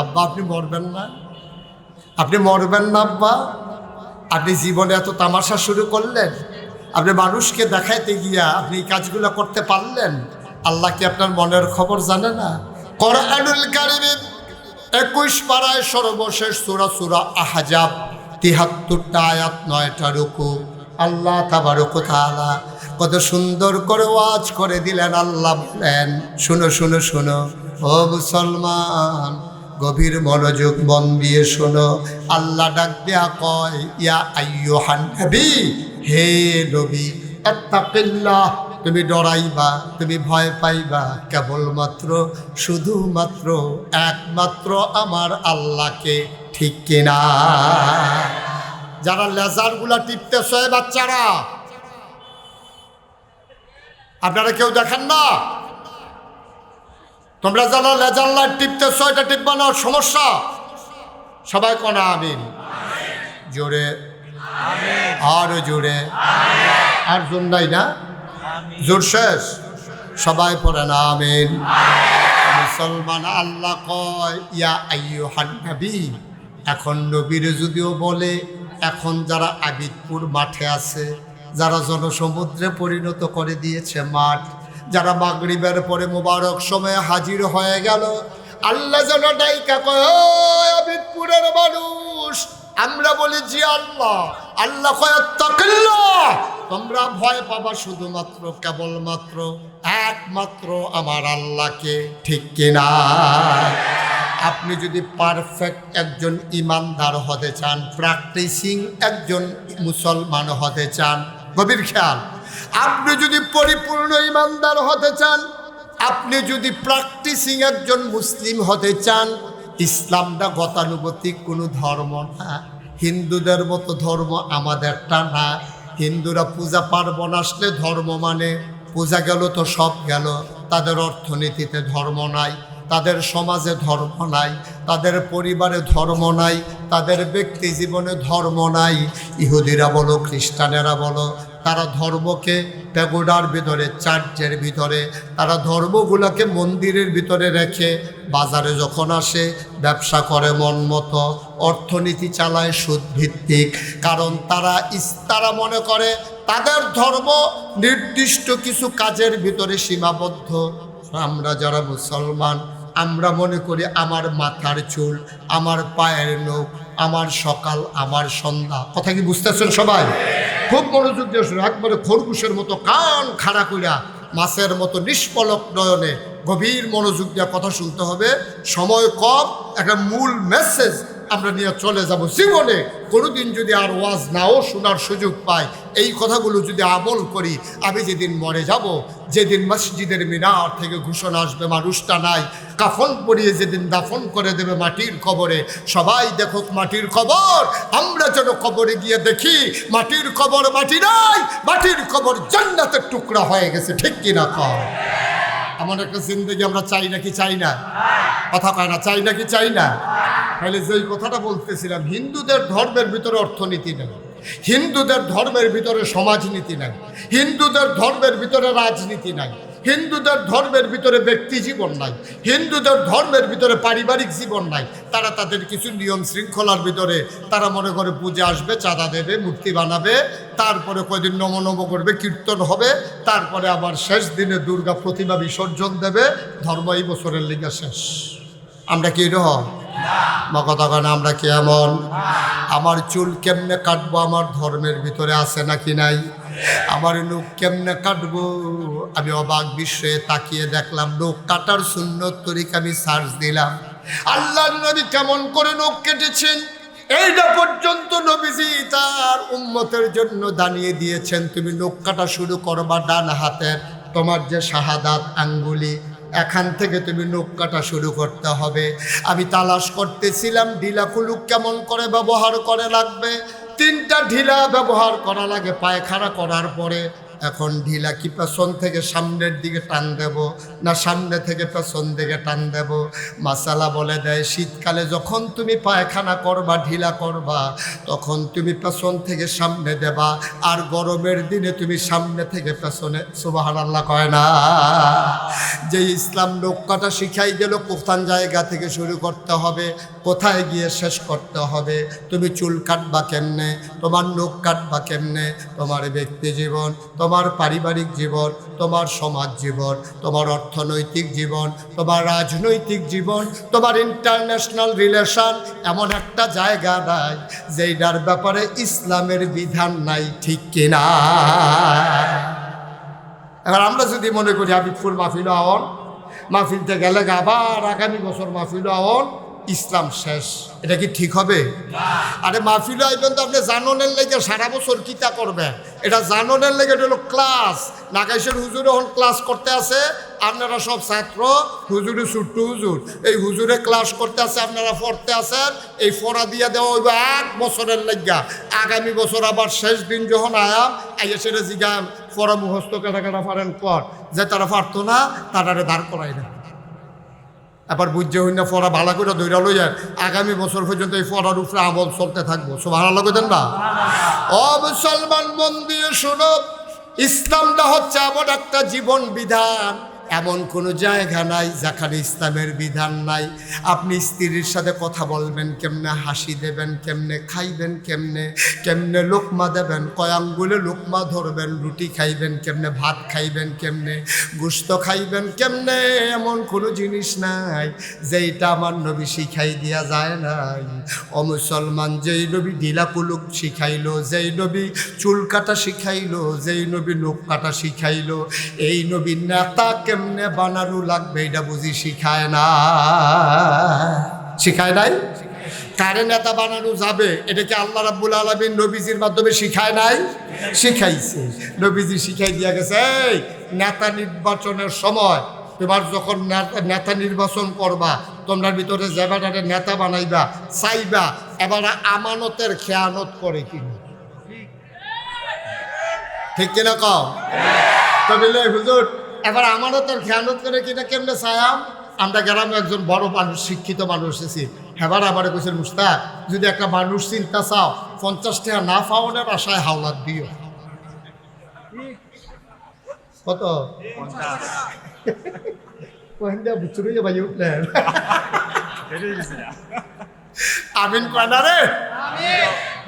আব্বা আপনি মরবেন না, আপনি মরবেন না আব্বা। আপনি জীবনে এত তামাশা শুরু করলেন, আপনি মানুষকে দেখাইতে গিয়া আপনি এই কাজগুলো করতে পারলেন। আল্লাহ কি আপনার মনের খবর জানে না? কোরআনুল কারীমের 21 পারায় সর্বশেষ সূরা, সূরা আহজাব, 73টা আয়াত, 9টা রুকু। আল্লাহ তাবারক ওয়া তাআলা কত সুন্দর করে ওয়াজ করে দিলেন। আল্লাহ বলেন, শুনো শুনো শুনো ও মুসলমান, গভীর মনোযোগ মন দিয়ে শোনো। আল্লাহ ডাক দেয়া কয়, ইয়া আইয়ুহান নবী, হে নবী, আত্তাকিল্লাহ, তুমি ডরাইবা, তুমি ভয় পাইবা কেবলমাত্র, শুধুমাত্র, একমাত্র আমার আল্লাহকে, ঠিক কিনা? যারা লেজারগুলা টিপতেছে বাচ্চারা, আপনারা কেউ দেখেন না? তোমরা যারা লেজার লাইট টিপতেছ, এটা টিপবা না, সমস্যা। সবাই কোনা আমিন, জোরে, আরো জোরে, আর জোর নাই না, জোর শেষ, সবাই পড়ে না আমিন। মুসলমান, আল্লাহ কয়, ইয়া আইয়ুহান নবী, এখন নবীর যদিও বলে, এখন যারা আবিদপুর মাঠে আছে, যারা জনসমুদ্রে পরিণত করে দিয়েছে মাঠ, যারা মাগরিবের পরে মোবারক সময়ে হাজির হয়ে গেল, আল্লাহ যেন ডাইকা কয়, ও আবিদপুরের মানুষ, আমরা বলি জি আল্লাহ। আল্লাহ কয়, তাকিল্লাহ, তোমরা ভয় পাবা শুধুমাত্র, কেবলমাত্র, একমাত্র আমার আল্লাহকে, ঠিক কিনা? আপনি যদি পারফেক্ট একজন ইমানদার হতে চান, প্র্যাকটিসিং একজন মুসলমান হতে চান, গভীর খেয়াল, আপনি যদি পরিপূর্ণ ইমানদার হতে চান, আপনি যদি প্র্যাকটিসিং একজন মুসলিম হতে চান, ইসলামটা গতানুগতিক কোনো ধর্ম না, হিন্দুদের মতো ধর্ম আমাদেরটা না। হিন্দুরা পূজা পার্বণ আসলে ধর্ম মানে, পূজা গেল তো সব গেল, তাদের অর্থনীতিতে ধর্ম নাই, তাদের সমাজে ধর্ম নাই, তাদের পরিবারে ধর্ম নাই, তাদের ব্যক্তি জীবনে ধর্ম নাই। ইহুদিরা বলো, খ্রিস্টানেরা বলো, তারা ধর্মকে প্যাগোডার ভিতরে, চার্চের ভিতরে, তারা ধর্মগুলোকে মন্দিরের ভিতরে রেখে বাজারে যখন আসে ব্যবসা করে মন মতো, অর্থনীতি চালায় সুদ ভিত্তিক। কারণ তারা মনে করে তাদের ধর্ম নির্দিষ্ট কিছু কাজের ভিতরে সীমাবদ্ধ। আমরা যারা মুসলমান, আমরা মনে করি আমার মাথার চুল, আমার পায়ের নখ, আমার সকাল, আমার সন্ধ্যা। কথা কি বুঝতেছেন সবাই? খুব মনোযোগ দিয়ে শুনে, একবারে খরগোশের মতো কান খাড়া কইরা, মাছের মতো নিষ্পলক নয়নে গভীর মনোযোগ দিয়ে কথা শুনতে হবে। সময় কম, একটা মূল মেসেজ আমরা নিয়ে চলে যাব। জীবনে কোনোদিন যদি আর ওয়াজ নাও শোনার সুযোগ পাই, এই কথাগুলো যদি আমল করি, আমি যেদিন মরে যাব, যেদিন মসজিদের মিনার থেকে ঘোষণা আসবে মানুষটা নাই, কাফন পরিয়ে যেদিন দাফন করে দেবে মাটির কবরে, সবাই দেখুক মাটির কবর, আমরা যেন কবরে গিয়ে দেখি মাটির কবর মাটি নাই, মাটির কবর জান্নাতের টুকরা হয়ে গেছে, ঠিক কিনা কর? এমন একটা জিন্দেগি আমরা চাই নাকি চাই না? কথা কয় না, চাই নাকি চাই না? তাহলে যেই কথাটা বলতেছিলাম, হিন্দুদের ধর্মের ভিতরে অর্থনীতি নেই, হিন্দুদের ধর্মের ভিতরে সমাজনীতি নাই, হিন্দুদের ধর্মের ভিতরে রাজনীতি নাই, হিন্দুদের ধর্মের ভিতরে ব্যক্তি জীবন নাই, হিন্দুদের ধর্মের ভিতরে পারিবারিক জীবন নাই। তারা তাদের কিছু নিয়ম শৃঙ্খলার ভিতরে তারা মনে করে পূজা আসবে, চাঁদা দেবে, মূর্তি বানাবে, তারপরে কয়দিন নমো নমো করবে, কীর্তন হবে, তারপরে আবার শেষ দিনে দুর্গা প্রতিমা বিসর্জন দেবে, ধর্ম এই বছরের লিগা শেষ। আমরা কি এরকম? মা কথা কেন আমরা কি এমন? আমার চুল কেমনে কাটবো আমার ধর্মের ভিতরে আছে নাকি নাই? আমার নখ কেমনে কাটবো? আমি অবাক বিস্ময়ে তাকিয়ে দেখলাম নখ কাটার সুন্নত তরিকা আমি সার্চ দিলাম। আল্লাহর নবী কেমন করে নখ কেটেছেন এইটা পর্যন্ত নবীজি তার উম্মতের জন্য দাঁড়িয়ে দিয়েছেন। তুমি নখ কাটা শুরু করবা ডান হাতের, তোমার যে শাহাদাত আঙ্গুলি এখান থেকে তুমি নখ কাটা শুরু করতে হবে। আমি তালাশ করতেছিলাম ঢিলা কুলুক কেমন করে ব্যবহার করে লাগবে। 3টা ঢিলা ব্যবহার করা লাগে পায়খানা করার পরে। এখন ঢিলা কি পেছন থেকে সামনের দিকে টান দেব না সামনে থেকে পেছন দিকে টান দেব? মাসালা বলে দেয় শীতকালে যখন তুমি পায়খানা করবা ঢিলা করবা তখন তুমি পেছন থেকে সামনে দেবা, আর গরমের দিনে তুমি সামনে থেকে পেছনে। সুবহানাল্লাহ কয় না? যে ইসলাম নখ কাটা শিখাই গেল কোথান জায়গা থেকে শুরু করতে হবে, কোথায় গিয়ে শেষ করতে হবে। তুমি চুল কাটবা কেমনে, তোমার নখ কাটবা কেমনে, তোমার ব্যক্তি জীবন, তোমার পারিবারিক জীবন, তোমার সমাজ জীবন, তোমার অর্থনৈতিক জীবন, তোমার রাজনৈতিক জীবন, তোমার ইন্টারন্যাশনাল রিলেশন, এমন একটা জায়গা নাই যেইটার ব্যাপারে ইসলামের বিধান নাই, ঠিক কিনা? এবার আমরা যদি মনে করি হাবিবপুর মাহফিল আওয়ান, মাহফিলতে গেলে আবার আগামী বছর মাহফিল আওয়ান, ইসলাম শেষ, এটা কি ঠিক হবে? আরে মাহফিল আইবেন তো আপনি জাননের লেগে সারা বছর কিতা করবেন, এটা জাননের লেগে এটা হলো ক্লাস। নাগাইশের হুজুরে এখন ক্লাস করতে আছে, আপনারা সব ছাত্র, হুজুরে ছুট্টু হুজুর, এই হুজুরে ক্লাস করতে আছে, আপনারা পড়তে আছেন, এই পড়া দিয়ে দেওয়া হইব 1 বছরের লেগা। আগামী বছর আবার শেষ দিন যখন আয়াম আইয়া সেটা জিগাম পড়া মুখস্থ কেটা কেটা পারেন কর, যে তারা পারতো না তারারে দাঁড় করাই না। এবার বুঝতে হই না পড়া ভালো করে ধৈর্য লইয়া আগামী বছর পর্যন্ত এই পড়ার উপরে আমল চলতে থাকবো। সুবহানাল্লাহ কইতেন না? ও মুসলমান মন দিয়ে শোনো, ইসলামটা হচ্ছে এমন একটা জীবন বিধান, এমন কোনো জায়গা নাই যেখানে ইসলামের বিধান নাই। আপনি স্ত্রীর সাথে কথা বলবেন কেমনে, হাসি দেবেন কেমনে, খাইবেন কেমনে, কেমনে লোকমা দেবেন, কয় আঙ্গুলে লোকমা ধরবেন, রুটি খাইবেন কেমনে, ভাত খাইবেন কেমনে, গোশত খাইবেন কেমনে, এমন কোনো জিনিস নাই যেইটা আমার নবী শিখাই দিয়া যায় নাই। ও মুসলমান, যেই নবী ঢিলা কুলুক শিখাইলো, যেই নবী চুল কাটা শিখাইলো, যেই নবী নখ কাটা শিখাইলো, এই নবী নেতা কেমনে বানানো লাগবে এটা বুঝি শিখায় না? শিখায় নাই? কারে নেতা বানানো যাবে এটা কি আল্লাহ রাব্বুল আলামিন নবীজির মাধ্যমে শিখায় নাই? শিখাইছে। নবীজি শিখাই দিয়া গেছে, এই নেতা নির্বাচনের সময় তোমার যখন নেতা নির্বাচন করবা, তোমরা ভিতরে যে বেটারে নেতা বানাইবা চাইবা এবার আমানতের খেয়ানত করে কিনা, ঠিক কিনা কও? তবে হুজুর এবার আমানতের খেয়ানত করে কিনা কেমনে চায়াম? আমরা গ্রামে একজন বড় মানুষ, শিক্ষিত মানুষ এসেছি, হেবার আবার কইছেন মুস্তাক, যদি একটা মানুষ চিন্তা চাও 50 টাকা না পাওয়ানোর আশায় হাওলাত দিও। কত? 50 ভাই উঠলেন আমিন কয় না রে?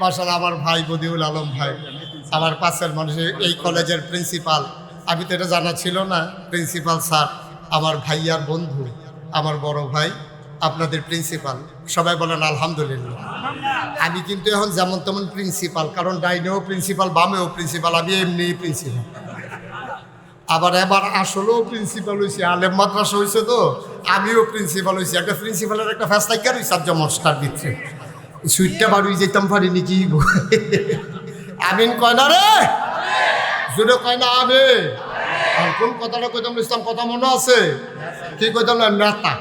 মাশাআল্লাহ, আমার ভাই বদিউল আলম ভাই, আমার পাশের মানুষের এই কলেজের প্রিন্সিপাল। আমি তো এটা জানা ছিল না, প্রিন্সিপাল স্যার আমার ভাইয়ার বন্ধু, আমার বড় ভাই, আপনাদের প্রিন্সিপাল। সবাই বলেন আলহামদুলিল্লাহ। আমি কিন্তু এখন যেমন তেমন প্রিন্সিপাল, কারণ ডাইনেও প্রিন্সিপাল বামেও প্রিন্সিপাল, আমি এমনি প্রিন্সিপাল। আবার এবার আসলেও প্রিন্সিপাল হয়েছে, আলেম মাদ্রাসা হয়েছে, তো আমিও প্রিন্সিপাল হয়েছি। একটা প্রিন্সিপালের একটা ফ্যাসলাইকার হয়েছে আর জমস্টার দিচ্ছে, সুইটটা বাড়ি যেতাম পারিনি কি আমিন কয় না রে? জুড়ে কয় না আবে? আর কোন কথাটা কইতাম ইসলাম কথা মনে আছে? কি কইতাম না? নেতা,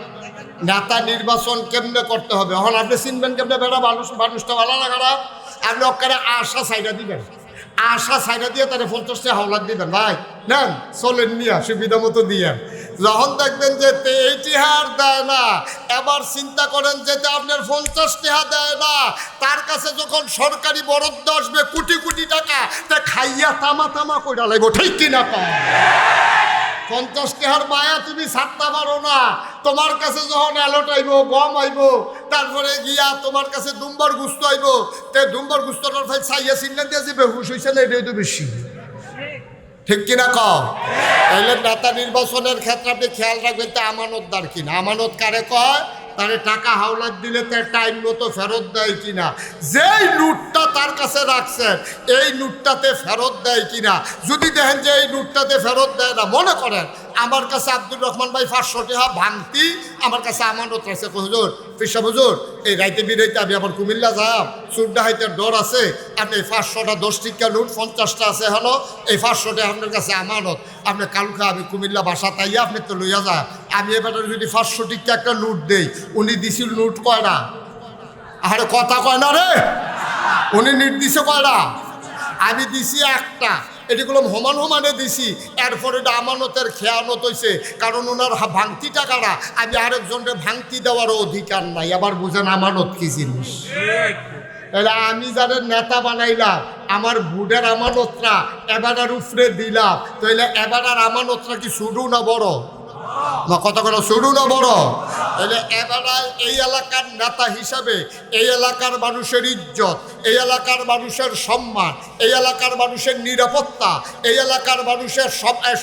নেতা নির্বাচন কেমনে করতে হবে। এখন আপনি চিনবেন কেমনে বেড়া মানুষটা ভালো না খারাপ? আপনি ওখানে আশা সাইডা দিবেন, আশা সাইডা দিয়ে তারা 50 টাকা হাওলাত দিবেন, ভাই নেন চলেন নিয়া সুবিধা মতো দিয়ে। যখন দেখবেন যে 80 হার দেয় না, এবার চিন্তা করেন যেতে আপনার 50 টাকা দেয় না, তার কাছে যখন সরকারি বরাদ্দ আসবে কোটি কোটি টাকা, তা খাইয়া তামা তামা কইরা লাগবো, ঠিক কিনা? 50 টাকার মায়া তুমি ছাড়তে পারো না। তোমার কাছে যখন অ্যালট আইব, গম আইব, তারপরে গিয়া তোমার কাছে দুম্বার গুস্ত আইব, তে দুম্বার গুস্তটার ভাই চাইয়া চিন্তা দিয়ে যে বেহুশ হয়েছে না, এটাই তো বেশি, ঠিক কিনা কও? তাহলে নেতা নির্বাচনের ক্ষেত্রে আপনি খেয়াল রাখবেন তো আমানতদার কিনা। আমানত কারে কয়? তারে টাকা হাওলাত দিলে তার টাইম মতো ফেরত দেয় কিনা, যেই নোটটা তার কাছে রাখছেন এই নোটটাতে ফেরত দেয় কিনা। যদি দেখেন যে এই নোটটাতে ফেরত দেয় না, মনে করেন আমার কাছে আব্দুর রহমান ভাই 500 টাকা ভাঙতি আমার কাছে আমানত আছে, হুজুর পিসা হুজুর এই রাইতে বিরাইতে আমি আবার কুমিল্লা যাব, চুর ডাহাইতের ডর আছে, আপনি 500টা 10 টিকা নোট 50টা আছে হলো, এই 500টা আপনার কাছে আমানত, আপনি কালকে আমি কুমিল্লা বাসা তাইয়া আপনি তো লইয়া যা। আমি এবার যদি 500 টিকা একটা নোট দেই, উনি দিছিল নোট কয়টা? আরে কথা কয় না রে, উনি নোট দিছে কয়টা? আমি দিছি একটা। এটিগুলো সমানে দিছি, এরপরে এটা আমানতের খেয়ানত হয়েছে, কারণ ওনার ভাঙতি টাকাটা আমি আরেকজনকে ভাঙতি দেওয়ারও অধিকার নাই। আবার বুঝেন আমানত কি জিনিস? তাহলে আমি যাদের নেতা বানাইলাম, আমার বুডের আমানতরা এবারের উপরে দিলাম, তাহলে এবারের আমানতরা কি শুরু না বড়? কত করে শুরু না বড়? তাহলে এবারে এই এলাকার নেতা হিসাবে এই এলাকার মানুষের ইজ্জত, এই এলাকার মানুষের সম্মান, এই এলাকার মানুষের নিরাপত্তা, এই এলাকার মানুষের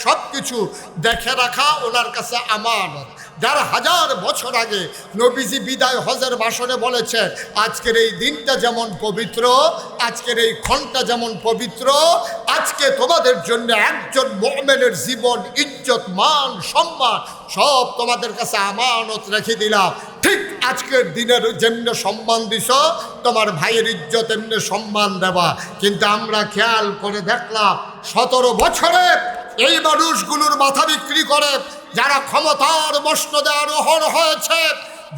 সব কিছু দেখে রাখা ওনার কাছে আমানত। ১,৫০০ বছর আগে নবীজি বিদায় হজের ভাষণে বলেছেন, আজকের এই দিনটা যেমন পবিত্র, আজকের এই ক্ষণটা যেমন পবিত্র, আজকে তোমাদের জন্য একজন মুমিনের জীবন, ইজ্জত, মান, সম্মান সব তোমাদের কাছে আমানত রেখে দিলাম। ঠিক আজকের দিনের যেমনি সম্মান দিছ, তোমার ভাইয়ের ইজ্জত এমনি সম্মান দেবা। কিন্তু আমরা খেয়াল করে দেখলাম 17 বছরে এই মানুষগুলোর মাথা বিক্রি করে যারা ক্ষমতার মসনদে আরোহণ হয়েছে,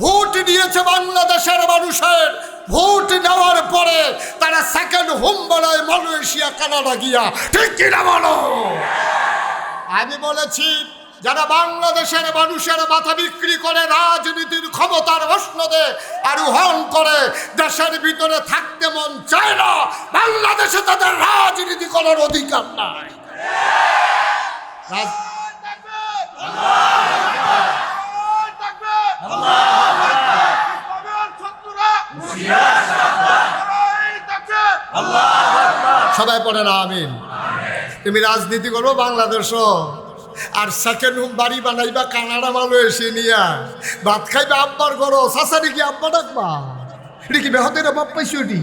ভোট দিয়েছে বাংলাদেশের মানুষের, ভোট নেওয়ার পরে তারা সেকেন্ড হোম বানায় মালয়েশিয়া, কানাডা গিয়া। ঠিক কিনা বলো? আমি বলেছি যারা বাংলাদেশের মানুষের মাথা বিক্রি করে রাজনীতির ক্ষমতার মসনদে আরোহণ করে, দেশের ভিতরে থাকতে মন চায় না, বাংলাদেশে তাদের রাজনীতি করার অধিকার নাই। সবাই পড়ে না আমিন। তুমি রাজনীতি করবো বাংলাদেশ, আর সেকেন্ড হোম বাড়ি বানাইবা কানাডা মালয়েশিয়া নিয়া, ভাত খাইবা আব্বার করো, শাসারি কি আব্বা ডাকবা? এটা কি বেহতের বাপ পাইছো? এটি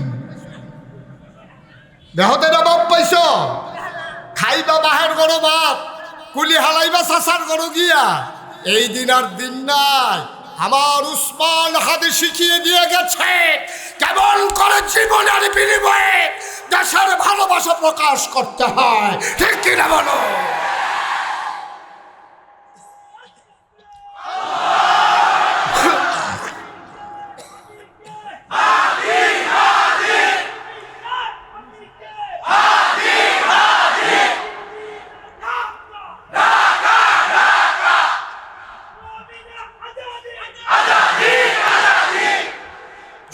বেহতের বাপ পাইছ? খাইবা বাহের করো ভাত, কুলি হালাইবা শাসার করো গিয়া। এই দিন আর দিন নাই। আমার উসমান হাদি শিখিয়ে দিয়ে গেছে কেমন করে জীবনের বিনিময়ে দেশের ভালোবাসা প্রকাশ করতে হয়। ঠিক কিনা বলো?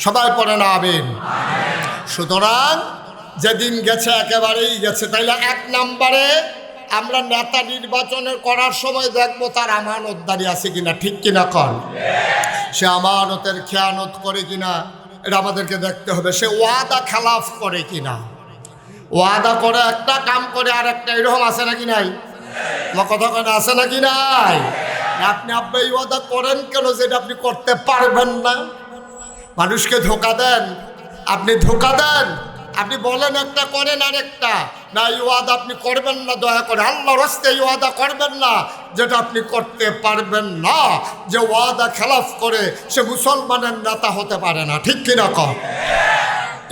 সবাই পড়ে না আমিন। সুতরাং যেদিন গেছে একেবারেই গেছে। তাইলে 1 নম্বরে আমরা নেতা নির্বাচনের করার সময় দেখবো তার আমানতদারি আছে কিনা। ঠিক কিনা কর? সে আমানতের খেয়ানত করে কিনা এটা আমাদেরকে দেখতে হবে। সে ওয়াদা খেলাফ করে কিনা। ওয়াদা করে একটা, কাম করে আর একটা, এরকম আছে নাকি নাই? আমার কথা কেন আছে নাকি নাই? আপনি আব্বা এই ওয়াদা করেন কেন যেটা আপনি করতে পারবেন না? মানুষকে ধোকা দেন, আপনি ধোকা দেন, আপনি বলেন একটা করেন আর একটা। না, এই ওয়াদা আপনি করবেন না, দয়া করে আল্লাহর রাস্তে এই ওয়াদা করবেন না যেটা আপনি করতে পারবেন না। যে ওয়াদা খেলাফ করে সে মুসলমানের নেতা হতে পারে না। ঠিক কিনা কর?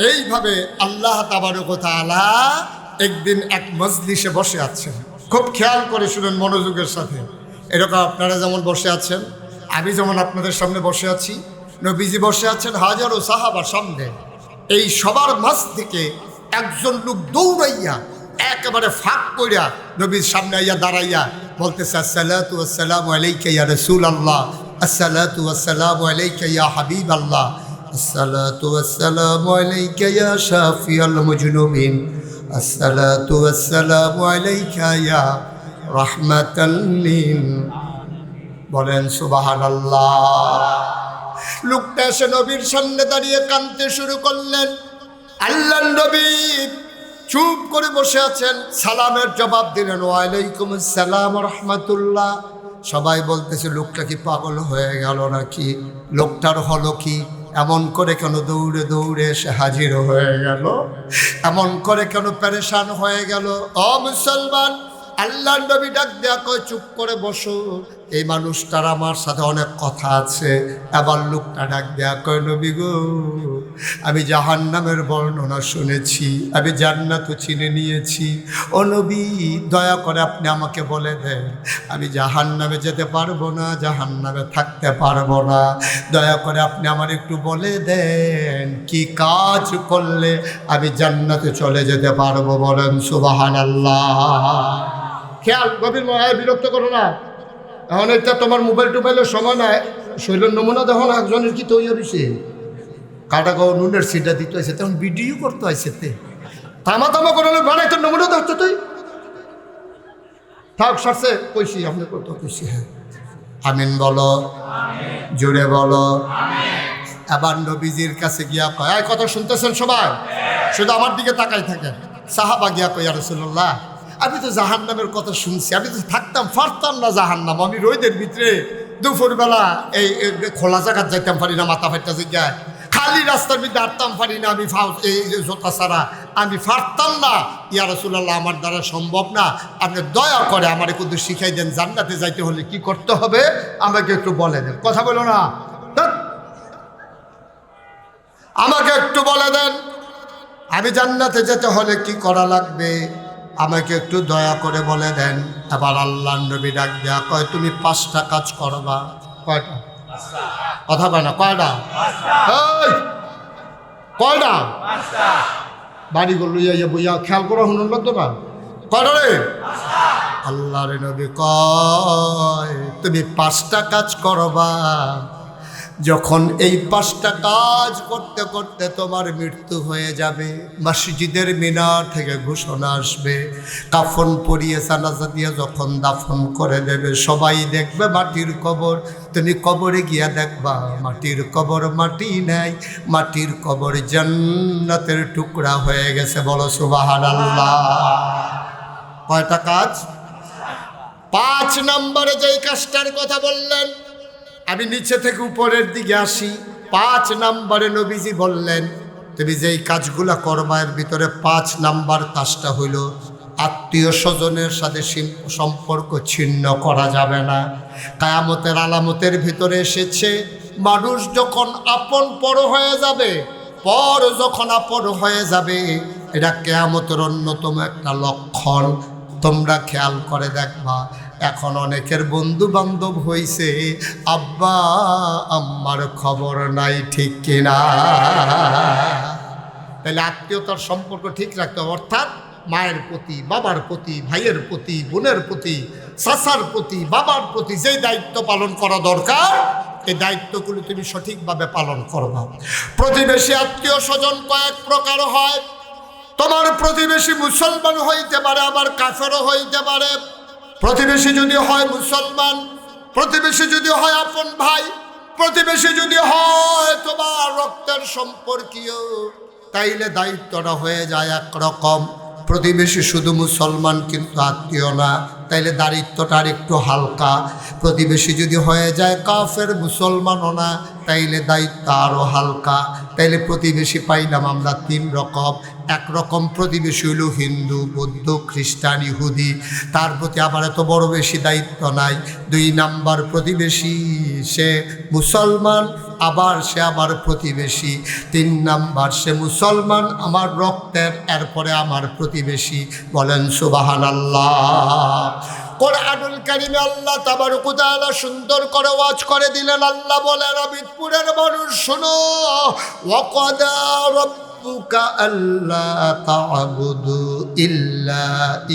এইভাবে আল্লাহ তাবারক ওয়া তাআলা একদিন এক মজলিসে বসে আছেন। খুব খেয়াল করে শুনেন মনোযোগের সাথে। এরকম আপনারা যেমন বসে আছেন, আমি যেমন আপনাদের সামনে বসে আছি, নবীজি বসে আছেন হাজারো সাহাবার সামনে। এই সবার মাঝ থেকে একজন লোক দৌড়াইয়া একেবারে ফাঁক কইরা নবীর সামনে আইয়া দাঁড়াইয়া বলতেছে, আসসালাতু ওয়াসসালামু আলাইকা ইয়া রাসূলুল্লাহ, আসসালাতু ওয়াসসালামু আলাইকা ইয়া হাবিবাল্লাহ, আসসালাতু ওয়াসসালামু আলাইকা ইয়া শাফিয়াল মুজনুবিন, আসসালাতু ওয়াসসালামু আলাইকা ইয়া রাহমাতাল লিল। বলেন সুবহানাল্লাহ। লোকটা এসে নবীর সামনে দাঁড়িয়ে কাঁদতে শুরু করলেন। আল্লাহর নবী চুপ করে বসে আছেন। সালামের জবাব দিলেন, ওয়ালাইকুম আসসালাম ওয়া রাহমাতুল্লাহ। সবাই বলতেছে লোকটা কি পাগল হয়ে গেল নাকি, লোকটার হলো কি, এমন করে কেন দৌড়ে দৌড়ে এসে হাজির হয়ে গেল, এমন করে কেন পেরেশান হয়ে গেল। ও মুসলমান, আল্লাহর নবী ডাক দেয়া কয় চুপ করে বসো, এই মানুষটার আমার সাথে অনেক কথা আছে। এবার লোকটা ডাক দেয়া কয় নবী গো, আমি জাহান্নামের বর্ণনা শুনেছি, আমি জান্নাতও চিনে নিয়েছি। ও নবী, দয়া করে আপনি আমাকে বলে দেন, আমি জাহান্নামে যেতে পারবো না, জাহান্নামে থাকতে পারবো না, দয়া করে আপনি আমার একটু বলে দেন কি কাজ করলে আমি জান্নাতে চলে যেতে পারবো। বলেন সুবহানাল্লাহ। খেয়াল, গভীর মনে বিরক্ত করো না, এখন এটা তোমার মোবাইল টোবাইলের সময় নাই। শৈলের নমুনা দেখো না একজনের কি তৈরি হয়েছে, কাটা গাও নুনের সিটা দিতে হয়েছে, তখন ভিডিও করতে হয়েছে, তামা তামা করে ভাড়াই তোর নমুনা দেখছো তুই থাক সারছে কইছি, আপনি করতে কইছি। হ্যাঁ আমিন বলো, জোরে বলো। এবার নবীজির কাছে গিয়া কয়, এই কথা শুনতেছেন সবাই, শুধু আমার দিকে তাকাই থাকেন। সাহাবা গিয়া কয়, ইয়া রাসূলুল্লাহ, আমি তো জাহান্নামের কথা শুনছি, আমি তো থাকতাম পারতাম না জাহান্নাম, আমি রোদের ভিতরে দুপুরবেলা এই খোলা জায়গার যাইতাম পারি না, মাথা ফাইটা জায়গায় খালি রাস্তার মধ্যে আটতাম পারি না, আমি এই জোতা ছাড়া আমি পারতাম না। ইয়া রাসূলুল্লাহ, আমার দ্বারা সম্ভব না, আপনি দয়া করে আমার একটু শিখাই দেন, জান্নাতে যাইতে হলে কি করতে হবে আমাকে একটু বলে দেন। কথা বলো না, আমাকে একটু বলে দেন, আমি জান্নাতে যেতে হলে কি করা লাগবে আমাকে একটু দয়া করে বলে দেন। এবার আল্লাহর নবী ডাক দেয়া কয়, তুমি 5টা কাজ করবা। কয়টা? কথা কয় না, কয়টা? কয়টা? বাড়িগুলো লইয়া বইয়া খেয়াল করা শুনুন লাগতো না, কয়টা রে? আল্লাহর নবী কয়, তুমি 5টা কাজ করবা। যখন এই 5টা কাজ করতে করতে তোমার মৃত্যু হয়ে যাবে, মসজিদের মিনার থেকে ঘোষণা আসবে, কাফন পরিয়ে জানাজা দিয়ে যখন দাফন করে দেবে, সবাই দেখবে মাটির কবর, তুমি কবরে গিয়া দেখবা মাটির কবর মাটি নাই, মাটির কবর জান্নাতের টুকরা হয়ে গেছে। বলো সুবহানাল্লাহ। কয়টা কাজ? 5 নম্বরে যেই কাজটার কথা বললেন, আমি নিচে থেকে উপরের দিকে আসি। 5 নম্বরে নবীজি বললেন, তুমি যেই কাজগুলা করবা এর ভিতরে 5 নম্বর কাজটা হইল আত্মীয় স্বজনের সাথে সম্পর্ক ছিন্ন করা যাবে না। কিয়ামতের আলামতের ভিতরে এসেছে, মানুষ যখন আপন পর হয়ে যাবে, পর যখন আপন হয়ে যাবে, এটা কিয়ামতের অন্যতম একটা লক্ষণ। তোমরা খেয়াল করে দেখবা, এখন অনেকের বন্ধু বান্ধব হইছে, আব্বা আম্মার খবর নাই, ঠিক কিনা? তাহলে আত্মীয়তার সম্পর্ক ঠিক রাখতে হবে, অর্থাৎ মায়ের প্রতি, বাবার প্রতি, ভাইয়ের প্রতি, বোনের প্রতি, চাচার প্রতি, বাবার প্রতি যেই দায়িত্ব পালন করা দরকার, এই দায়িত্বগুলি তুমি সঠিকভাবে পালন করবা। প্রতিবেশী আত্মীয় স্বজন কয়েক প্রকার হয়। তোমার প্রতিবেশী মুসলমান হইতে পারে, আবার কাফেরও হইতে পারে। প্রতিবেশী যদি হয় মুসলমান, প্রতিবেশী যদি হয় আপন ভাই, প্রতিবেশী যদি হয় তোমার রক্তের সম্পর্কীয়, তাইলে দায়িত্বটা হয়ে যায় একরকম। প্রতিবেশী শুধু মুসলমান কিন্তু আত্মীয় না, তাইলে দায়িত্বটা আর একটু হালকা। প্রতিবেশী যদি হয়ে যায় কাফের, মুসলমানও না, তাইলে দায়িত্ব আরও হালকা। তাইলে প্রতিবেশী পাইলাম আমরা 3 রকম। একরকম প্রতিবেশী হইল হিন্দু, বৌদ্ধ, খ্রিস্টান, ইহুদি, তার প্রতি আবার এত বড় বেশি দায়িত্ব নাই। 2 নাম্বার প্রতিবেশী, সে মুসলমান, আবার সে আমার প্রতিবেশী। 3 নাম্বার, সে মুসলমান আমার রক্তের, এরপরে আমার প্রতিবেশী। বলেন সুবহানাল্লাহ। কোরআনুল কারীমে আল্লাহ তাবারক ওয়া তাআলা সুন্দর করে ওয়াজ করে দিলেন। আল্লাহ বলেন, আবিদপুরের মানুষ শোনো, ওয়া ক্বাদা রাব্বুকা আল্লা তা'বুদু ইল্লা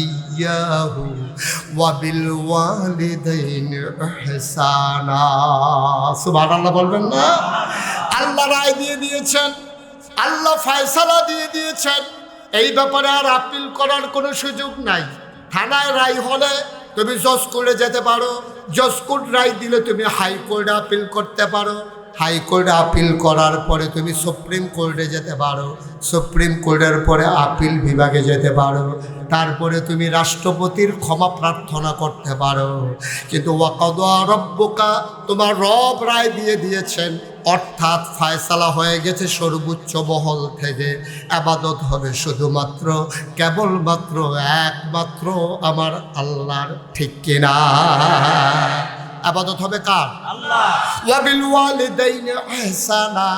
ইয়্যাহু ওয়া বিল ওয়ালিদাইনি ইহসানা। সুবহানাল্লাহ বলবেন না? আল্লাহ রায় দিয়ে দিয়েছেন, আল্লাহ ফয়সালা দিয়ে দিয়েছেন, এই ব্যাপারে আর আপিল করার কোনো সুযোগ নাই। থানায় রায় হলে তুমি জজ কোর্টে যেতে পারো, জজ কোর্ট রায় দিলে তুমি হাইকোর্টে আপিল করতে পারো, হাইকোর্টে আপিল করার পরে তুমি সুপ্রিম কোর্টে যেতে পারো, সুপ্রিম কোর্টের পরে আপিল বিভাগে যেতে পারো, তারপরে তুমি রাষ্ট্রপতির ক্ষমা প্রার্থনা করতে পারো। কিন্তু ওয়াকাদা রব্বুকা, তোমার রব রায় দিয়ে দিয়েছেন, অর্থাৎ ফায়সালা হয়ে গেছে সর্বোচ্চ মহল থেকে, আবাদত হবে শুধুমাত্র কেবলমাত্র একমাত্র আমার আল্লাহর, ঠিক কিনা? আবাদত হবে কার? আল্লাহ। ওয়া বিল ওয়ালিদাইনি ইহসানা,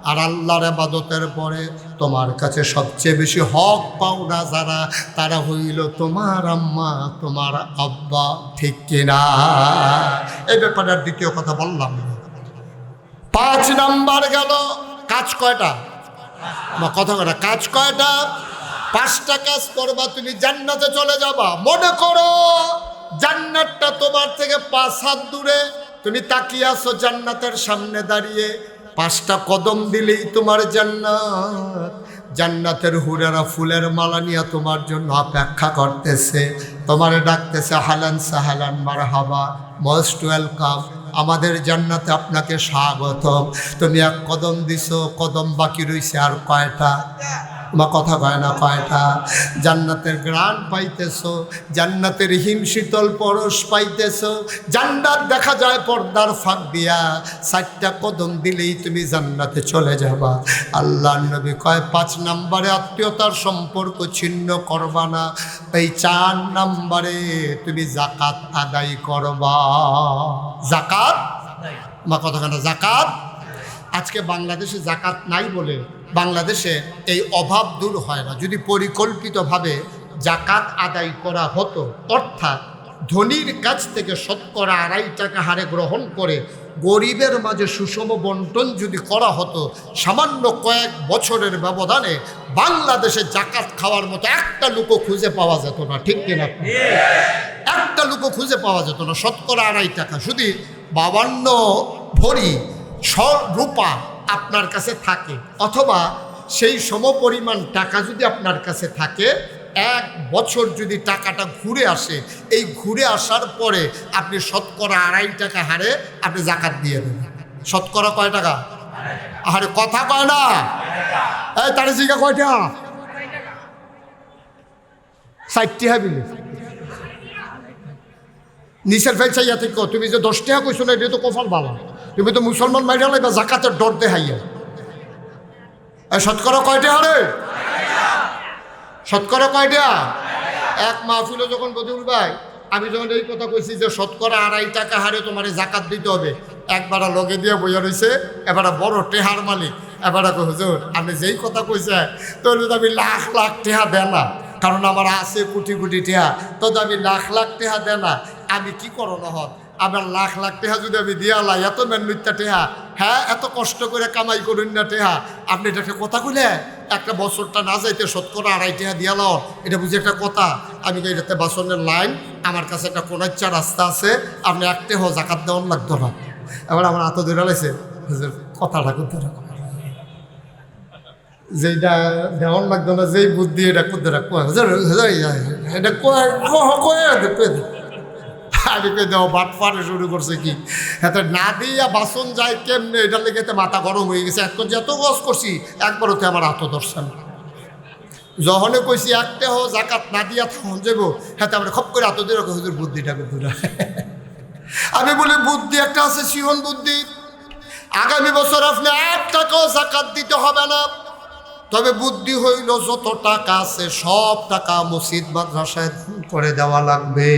আর আল্লাহর ইবাদতের পরে তোমার কাছে সবচেয়ে বেশি হক পাওনা যারা, তারা হইল তোমার আম্মা, তোমার আব্বা, ঠিক কিনা? এই ব্যাপারে আর দ্বিতীয় কথা বললাম না। 5 নাম্বার গেল। কাজ কয়টা? কথা কয়টা? কাজ কয়টা? 5টা কাজ করবা, তুমি জান্নাতে চলে যাবা। মনে করো জান্নাতটা তোমার থেকে 5 হাত দূরে, তুমি তাকিয়ে আছো জান্নাতের সামনে দাঁড়িয়ে, 5টা কদম দিলেই তোমার জান্নাত। জান্নাতের হুরেরা ফুলের মালা নিয়ে তোমার জন্য অপেক্ষা করতেছে, তোমারে ডাকতেছে হালান সাহালান মারহাবা, মোস্ট ওয়েলকাম, আমাদের জান্নাতে আপনাকে স্বাগতম। তুমি 1 কদম দিছো, কদম বাকি রইছে আর কয়টা? মা কথা কয় না, কয়টা? জান্নাতের গ্রাণ পাইতেছো, জান্নাতের হিম শীতল পরশ পাইতেছো, জান্নাত দেখা যায় পর্দার ফাঁক দিয়া। 4টা কদম দিলেই তুমি জান্নাতে চলে যাবা। আল্লাহর নবী কয় 5 নাম্বারে আত্মীয়তার সম্পর্ক ছিন্ন করবা না, এই 4 নাম্বারে তুমি জাকাত আদায় করবা। জাকাত, মা কথা কয় না, জাকাত। আজকে বাংলাদেশে জাকাত নাই বলে বাংলাদেশে এই অভাব দূর হয় না। যদি পরিকল্পিতভাবে জাকাত আদায় করা হতো, অর্থাৎ ধনীর কাছ থেকে শতকরা 2.5 টাকা হারে গ্রহণ করে গরিবের মাঝে সুষম বন্টন যদি করা হতো, সামান্য কয়েক বছরের ব্যবধানে বাংলাদেশে জাকাত খাওয়ার মতো একটা লোকও খুঁজে পাওয়া যেত না, ঠিক কিনা? একটা লোকও খুঁজে পাওয়া যেত না। শতকরা 2.5 টাকা, শুধু 52 ভরি রূপা আপনার কাছে থাকে, অথবা সেই সমপরিমাণ টাকা যদি আপনার কাছে থাকে, 1 বছর যদি টাকাটা ঘুরে আসে, এই ঘুরে আসার পরে আপনি শতকরা 2.5 টাকা হারে আপনি জাকাত দিয়ে দেবেন। শতকরা কয় টাকা? আরে কথা কয় না, এই তার জিগা কয়টা? 60 হাবিলে নিচের ফেল চাইয়া থেকে তুমি যে 10 টাকা কইছো না, এটা তো কপাল ভালো। তুমি তো মুসলমান মাইরা লাইবা জাকাতের ডর দেখাইয়া। শতকরা কয়টা হারে? শতকরা কয়টা? 1 মাহফিলে যখন বদিউল ভাই আমি যখন এই কথা কইছি যে শতকরা 2.5 টাকা হারে তোমার জাকাত দিতে হবে, একবারা লগে দিয়ে বইয়া রয়েছে, এবারে বড় টেহার মালিক, এবারে কই হুজুর আপনি যেই কথা কইছে তো আমি লাখ লাখ টেহা দেন না, কারণ আমার আছে কোটি কোটি টেহা, তো আমি লাখ লাখ টেহা দেন না, আমি কি করো না হত আমার লাখ লাখ টেহা যদি আমি দিয়া লাই, এত মেনমিত্যা টেহা, হ্যাঁ এত কষ্ট করে কামাই করুন না টেহা, আপনি এটা একটা কথা কইলে একটা বছরটা না যাইতে শতকরা 2.5 টাকা দিয়া লাও, এটা বুঝি একটা কথা? আমি এটাতে বাসনের লাইন, আমার কাছে একটা কোনাচ্চা রাস্তা আছে, আপনি একটা জাকাত দেওয়ার লাগতো না। এবার আমার হাত ধরে লাইছে কথাটা করতে রাখো, যেটা দেওয়ার লাগতো না, যেই বুদ্ধি এটা করতে রাখো, এটা আমি কে দেওয়া বাট ফাটে শুরু করছে কি এত না দিয়া বাসন যায় কেমনে, এটার লেগে মাথা গরম হয়ে গেছে। এখন যত গজ করছি একবার হতে আমার হাত ধরছেন, যখনে কইছি একটা হো জাকাত না দিয়া তখন যাবো, হ্যাঁ আমরা খপ করে হাত দিয়ে হুজুর বুদ্ধিটা বুদ্ধুরা। আমি বলি বুদ্ধি একটা আছে, সিহন বুদ্ধি। আগামী বছর আপনি 1 টাকাও জাকাত দিতে হবে না, তবে বুদ্ধি হইল যত টাকা আছে সব টাকা মসজিদ মাদ্রাসায় দান করে দেওয়া লাগবে।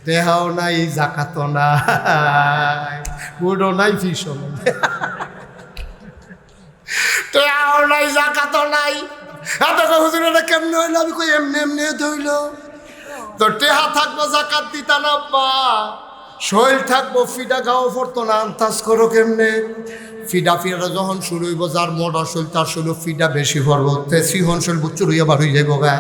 দেহাও নাই, জাকাতও নাই, বুড়ো নাই, ফিসও নাই, দেহাও নাই, জাকাতও নাই। হুজুর এটা কেমনে হইলো? আমি কই এমনি এমনি ধইল তো টেহা থাকবো জাকাত দিতা না, বা শরীর থাকবো ফিডা খাওয়া পড়তো না, আন্তাজ করো কেমনে? ফিডা ফিডা যখন শুরু হইব, যার মোটা শরীর তার শুরু ফিডা বেশি ভরবো, সিহন শরীর বুচ্চুর হইয়া বার হয়ে যাইব গা।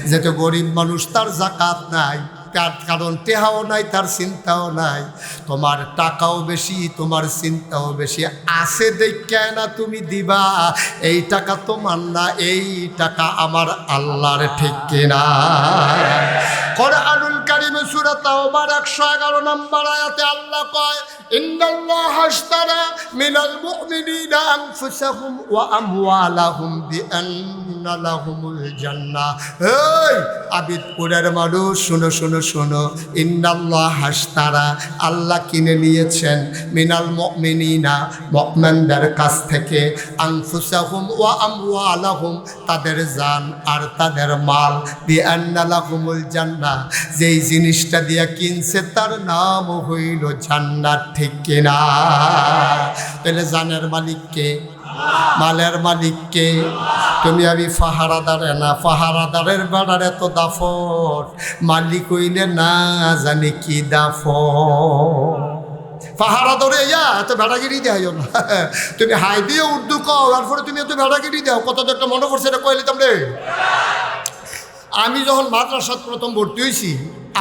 যেহেতু গরিব মানুষ তার জাকাত নাই, তার কারণ টেহাও নাই, তার চিন্তাও নাই, তোমার টাকাও বেশি, তোমার চিন্তাও বেশি, আছে দেখে না তুমি দিবা, এই টাকা তোমার না, এই টাকা আমার আল্লাহর, ঠিক কিনা? কোরআনুল কারিমে সূরা তাওবার 111 নম্বর আয়াতে আল্লাহ কয় ইন্নাল্লাহা আশতারা মিনাল মুমিনিনা আনফুসাহুম ওয়া আমওয়ালাহুম বিআন্না লাহুমুল জান্নাহ। এই আবিদপুরের মানুষ শোনো শোনো শোনো, ইন্নাল্লাহা আশতারা, আল্লাহ কিনে নিয়েছেন মিনাল মুমিনিনা, মুমিনদের কাছ থেকে, আনফুসাহুম ওয়া আমওয়ালাহুম, তাদের জান আর তাদের মাল, বিআন্না লাহুমুল জান্নাহ, যেই জিনিসটা দিয়া কিনছে তার নাম হইল জান্নাত। ঠিক কিনা? তাহলে জানের মালিককে, মালের মালিককে। তুমি আমি ফাহারাদারে না, ফাহারাদারের বেড়ার এত দাফট, মালিক হইলে না জানি কি দাফট। পাহারা ধরে ইয়া এত ভেড়াগিরি দেয় না। তুমি হাই দিয়ে উর্দু কও, তারপরে তুমি এত ভেড়াগিরি দাও। কত একটা মনে পড়ছে, এটা কয়ে নিতাম রে। আমি যখন মাদ্রাসাত প্রথম ভর্তি হয়েছি,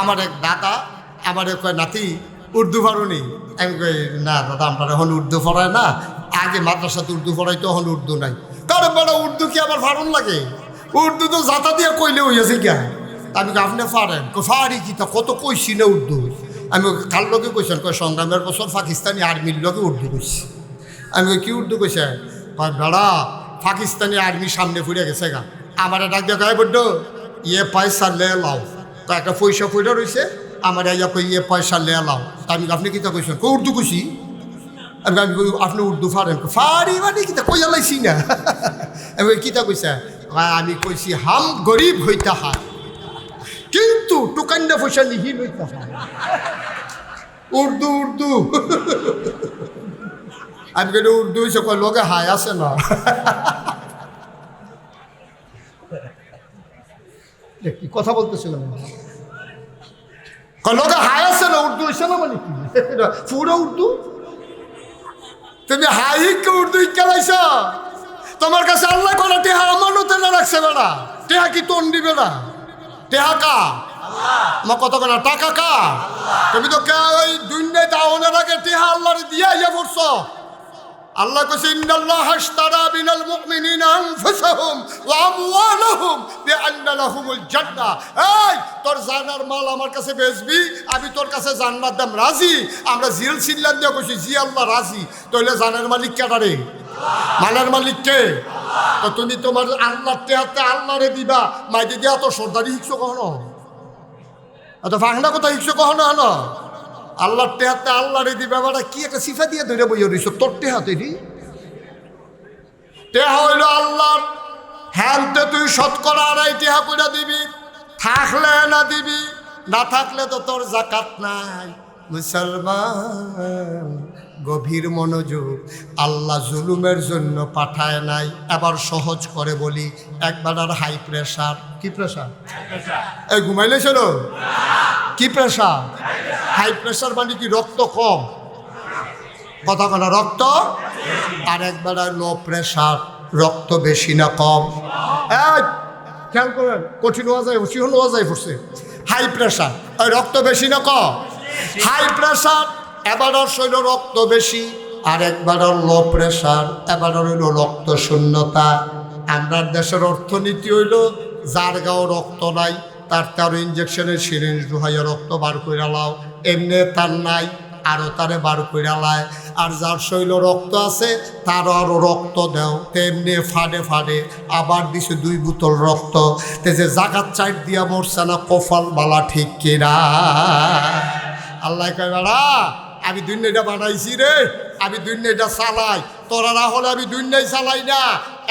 আমার এক দাদা আমার কয় নাতি উর্দু পড়ুনি। আমি কই না দাদা, আমরা এখন উর্দু পড়ায় না, আগে মাদ্রাসাতে উর্দু পড়াই, তো এখন উর্দু নাই। কারণ বড় উর্দু কি আবার ফারুন লাগে? উর্দু তো জাতা দিয়ে কইলে হইয়াছে কে? আমি আপনি পারেন? ফারি কি তা কত কইছি না উর্দু। আমি কার লোকে কইছেন? কয় সংগ্রামের বছর পাকিস্তানি আর্মির লোকে উর্দু কইছি। আমি কি উর্দু কইছে? কয় বেড়া পাকিস্তানি আর্মি সামনে ফুরে গেছে গা। আমার ডাক দিয়ে কয় বড্ড ইয়ে পয়সা লে লাও। তো একটা পয়সা ফুটে রয়েছে, আমার ইয়া কই ইয়ে পয়সা লে লাও। আমি আপনি কিতা কইছেন? কই উর্দু কইছি। আমি আপনি উর্দু ফারেন? ফারি মানে কিতা কইয়া লাইছি না। আমি কিতা কইছে? আমি কইছি হাম গরিব হইতা হয় কিন্তু টুকান্না পয়সা নিহি লইতা হয়। উর্দু উর্দু। আমি কেন উর্দু হয়েছে? কয় লোকে হায় আছে না। কি কথা বলতেছিলাম? কয় লোকে হায় আছে না, উর্দু হয়েছে না মানে কি? পুরো উর্দু। তুমি হাই হিকে উর্দু হিকালাইছ? তোমার কাছে আল্লাহ কোনা টেহা আমানতে না রাখছে বেড়া? টেহা কি তোন দিবে না? টেহা কা আমার কত না টাকা কা? তুমি তো ওই দুনিয়ায় দাওনের আগে টেহা আল্লাহরে দিয়া ইয়া পড়ছ। আল্লাহ কইছে ইন্নাল্লাহা আশতারা মিনাল মুমিনিনা আনফুসাহুম ওয়া আমওয়ালাহুম বিআন্না লাহুমুল জান্নাহ। এই তোর জানার মাল আমার কাছে বেচবি, আমি তোর কাছে জান্নাত দাম রাজি। আমরা জিল সিল্লান দিয়ে কইছি জি আল্লাহ রাজি। তাহলে জানের মালিক কেডা রে? মালের মালিক কে? তো তুমি তোমার আল্লাহর টেহাতে আল্লাহরে দিবা, মাইদি দিয়া তো সর্দারি শিখছো কখনো? এত ফাংনা কথা শিখছো কখনো? হলো আল্লাহর টেহাতে আল্লাহরে দিবা মানে কি একটা সিফা দিয়ে ধরে বইয়া রইছ? তোর টেহাতে দি টেহা হইল আল্লাহর। হ্যালতে তুই শতকরা আড়াই টেহা কইরা দিবি, থাকলে না দিবি, না থাকলে তো তোর জাকাত নাই। মুসলমান গভীর মনোযোগ, আল্লাহ জুলুমের জন্য পাঠায় নাই। এবার সহজ করে বলি, একবার আর হাই প্রেশার। কি প্রেশার? এই ঘুমাইলে ছিল কি প্রেশার? হাই প্রেশার মানে কি রক্ত কম? কথা বলা রক্ত। আর একবার লো প্রেশার, রক্ত বেশি না কম? খেয়াল করেন, কঠিন হওয়া যায়, শিহন হওয়া যায় পড়ছে। হাই প্রেশার, ওই রক্ত বেশি না কম? হাই প্রেশার এবার শৈল রক্ত বেশি, আর একবার লো প্রেশার এবার হইল রক্ত শূন্যতা। আমরা দেশের অর্থনীতি হইল যার গাও রক্ত নাই তার ইঞ্জেকশনের সিরিঞ্জ ঢুকাইয়া রক্ত বার করে লাও, এমনি তার নাই আরও তারে বার করে লায়। আর যার শৈল রক্ত আছে তার আরও রক্ত দেও, তেমনি ফাডে ফাডে আবার দিছে 2 বোতল রক্ত। তে যে জাকাত চাইট দিয়া মরছে না, কপাল বালা ঠিক কিনা? আল্লাহ কয় বেড়া আমি দুনিয়াটা বানাইছি রে, আমি দুনিয়াটা চালাই, তোরা না হলে আমি দুনিয়ায় চালাই না।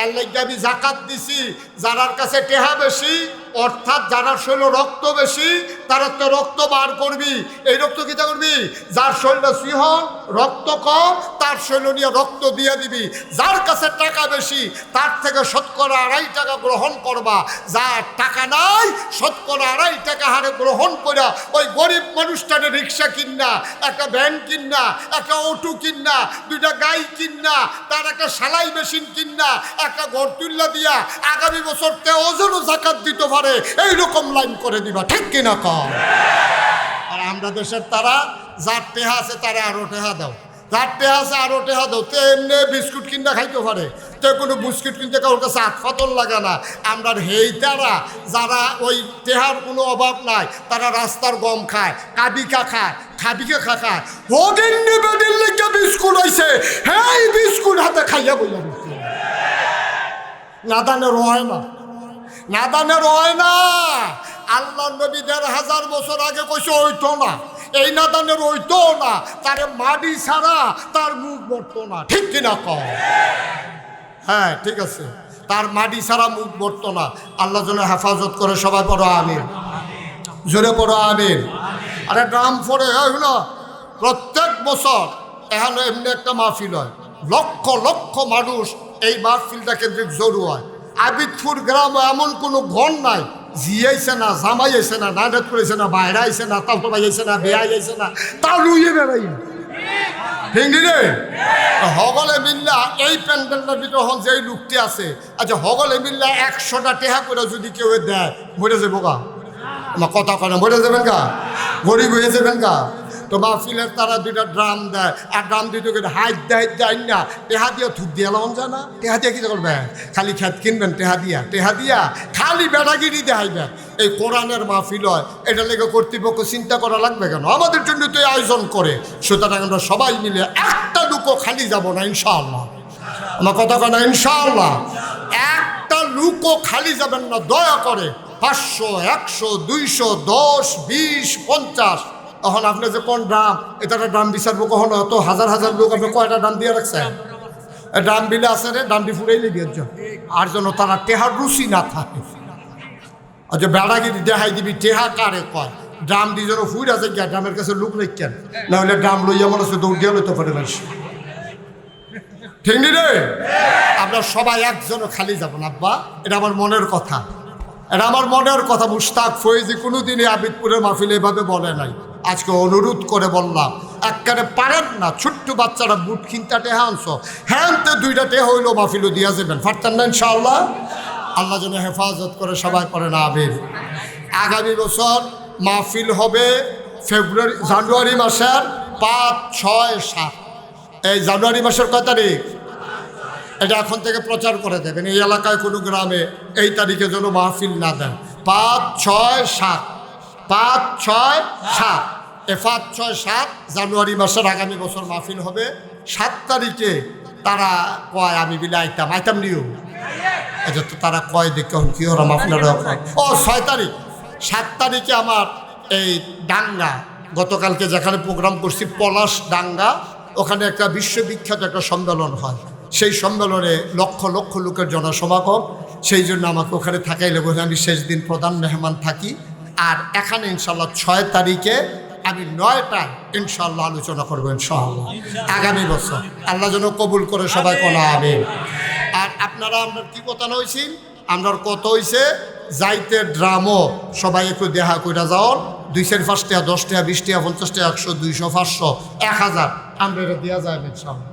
এর লাগে আমি জাকাত দিছি। যারার কাছে টেহা বেশি, অর্থাৎ যারা শরীর রক্ত বেশি, তারা তো রক্ত বার করবি। এই রক্ত কিতা করবি? যার শরীরে সিহন রক্ত কম, তার শরীর নিয়ে রক্ত দিয়ে দিবি। যার কাছে টাকা বেশি, তার থেকে শতকরা 2.5 টাকা গ্রহণ করবা। যার টাকা নাই, শতকরা 2.5 টাকা হারে গ্রহণ করা ওই গরিব মানুষটাকে রিক্সা কিনা, একটা ভ্যান কিনা, একটা অটো কিনা, 2টা গাই কিনা, তার একটা সেলাই মেশিন কিনা, একটা ঘর তুল্লা দিয়া আগামী বছর ওজনও জাকাত দিতে পারে, এইরকম লাইন করে দিবা। ঠিক কিনা কম? আর আমরা দেশের তারা যার টেহা আছে তারা আরো টেহা দাও, যার টেহা আছে আরো টেহা দাও, তো এমনি বিস্কুট কিনতে খাইতে পারে, তো কোনো বিস্কুট কিনতে কারোর কাছে আটফাতল লাগে না। আমরা হেইতারা যারা ওই টেহার কোনো অভাব নাই, তারা রাস্তার গম খায়, কাবিকা খায়, খাবিকা খায়, হোগেন্নি বেডির লেগে বিস্কুট হয়েছে, হ্যাঁ বিস্কুট হাতে খাইয়া বইয়া নাদানের হয় না, নাদানের হয় না। আল্লাহ নবী ১,৫০০ বছর আগে কইছে ওইতো না, এই নাদানের ওইতো না, তার মাটি ছাড়া তার মুখ বর্ত না, ঠিক কিনা কম? হ্যাঁ ঠিক আছে, তার মাটি ছাড়া মুখ বর্ত না। আল্লাহ যেন হেফাজত করে, সবাই পড়ো আমিন, জোরে পড়ো আমিন। আরে ড্রাম পড়ে না প্রত্যেক বছর এখানে এমনি একটা মাহফিল হয়, লক্ষ লক্ষ মানুষ এই মাহফিলটা কেন্দ্রিক জড়ো হয়। আবিদপুর গ্রামে এমন কোনো ঘর নাই জিয়াইছে না, জামাই আইছে না, নাডাত করেছে না, বাইরে আইছে না, তাও তো আইছে না, বেয়াই আইছে না, তাও লুইয়ে বেড়াই ঠিক রে। হগলে মিল্লা এই প্যান্ডেলটার ভিতরে হন যে লোকটি আছে, আচ্ছা হগলে মিল্লা 100টা টেহা করে যদি কেউ দেয় মরে যাবো গা, আমার কথা কয় মরে যাবেন গা, গরিব হয়ে যাবেন গা। তো মাহফিলের তারা 2টা ড্রাম দেয়, আর ড্রাম দিতে হাইট দেয় না, টেহা দিয়ে থুক দিয়ে লাগান যায় না, টেহা দিয়ে কি করবেন? খালি খেত কিনবেন টেহা দিয়া খালি বেড়াগিরি দেখাইবেন। এই কোরআনের মাহফিল হয়, এটা লেগে কর্তৃপক্ষ চিন্তা করা লাগবে কেন? আমাদের জন্য তো এই আয়োজন করে। সুতরাং আমরা সবাই মিলে একটা লুকও খালি যাব না ইনশাআল্লাহ, আমার কথা কয় না ইনশাআল্লাহ, একটা লুকও খালি যাবেন না দয়া করে। 500, 100, 200, 10, 20, 50। তখন আপনি যে কোন ড্রাম, এটা ড্রাম বিচারবো কখনো? অত হাজার হাজার লোক আপনি কয়টা ড্রাম দিয়ে রাখছেন? ড্রাম বিলে আছে রে, ড্রামটি ফুড়াই লেগে আর যেন তারা টেহার রুচি না থাকে। আচ্ছা বেড়াগিরি দেখাই দিবি টেহা কারে কয়, ড্রাম দিয়ে যেন ফুড় আছে গিয়া ড্রামের কাছে লোক রেখেন, না হলে ড্রাম লইয়া মনে হচ্ছে দৌড় দিয়ে লইতে পারে না, ঠিক নি রে? আমরা সবাই একজনও খালি যাব না আব্বা, এটা আমার মনের কথা, এটা আমার মনের কথা। মুশতাক ফয়েজি কোনোদিনই আবিদপুরের মাহফিলে এভাবে বলে নাই, আজকে অনুরোধ করে বললাম। একবারে পারেন না, ছোট্ট বাচ্চারা বুট কিনতে টেহা আনছো, হ্যাঁ 2টা টেহা হইলো মাহফিলও দিয়া যাবেন, পারতেন না ইনশাআল্লাহ। আল্লাহ যেন হেফাজত করে, সবাই করে না আমিন। আগামী বছর মাহফিল হবে জানুয়ারি মাসের 5, 6, 7। এই জানুয়ারি মাসের কয় তারিখ? এটা এখন থেকে প্রচার করে দেবেন, এই এলাকায় কোনো গ্রামে এই তারিখে যেন মাহফিল না দেন। 5, 6, 7, 5, 6, 7, 5, 6, 7 জানুয়ারি মাসের আগামী বছর মাহফিল হবে। 7 তারিখে তারা কয় আমি বিলে আইতাম নিও, এটা তো তারা কয় দেখে কি ওরা মাহফিলের। ও 6 তারিখ, 7 তারিখে আমার এই ডাঙ্গা, গতকালকে যেখানে প্রোগ্রাম করছি পলাশ ডাঙ্গা, ওখানে একটা বিশ্ববিখ্যাত একটা সম্মেলন হয়। সেই সম্মেলনে লক্ষ লক্ষ লোকের জনসমাগম, সেই জন্য আমাকে ওখানে থাকাইলে বলে আমি শেষ দিন প্রধান মেহমান থাকি। আর এখানে ইনশাল্লাহ 6 তারিখে আমি 9টায় ইনশাল্লাহ আলোচনা করবো ইনশাআল্লাহ আগামী বছর। আল্লাহ যেন কবুল করে, সবাই কোনা আমিন। আর আপনারা আমরা কি কথা হয়েছি, আমরা কত হয়েছে যাইতে ড্রামও সবাই একটু দেখা কইরা যাও, 2-5 টাকা, 10 টাকা, 20 টাকা, 50 টাকা, 100, 200, 500, 1000 আমরা এটা দেওয়া যায় ইনশাআল্লাহ।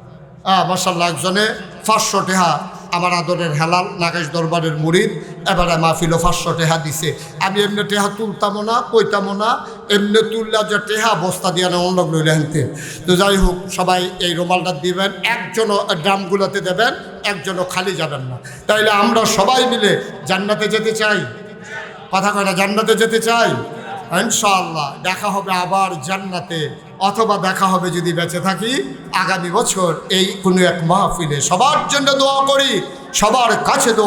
মাশাআল্লাহ, একজনে 500 টাকা, আমার আদরের হেলাল নাগেশ দরবারের মুরিদ, এবারে মাহফিলও 500 টাকা দিছে। আমি এমনি টেহা তুলতামও না, কইতামও না, এমনি তুললে যে টেহা বস্তা দিয়ে না অন্য লইলে আনতে। তো যাই হোক, সবাই এই রুমালটা দিবেন, একজনও ড্রামগুলোতে দেবেন, একজনও খালি যাবেন না। তাইলে আমরা সবাই মিলে জান্নাতে যেতে চাই, কথা কয় না, জান্নাতে যেতে চাই ইনশাআল্লাহ। দেখা হবে আবার জান্নাতে, অথবা দেখা হবে যদি বেঁচে থাকি আগামী বছর এই কোনো এক মাহফিলে। সবার জন্য দোয়া করি, সবার কাছে দোয়া।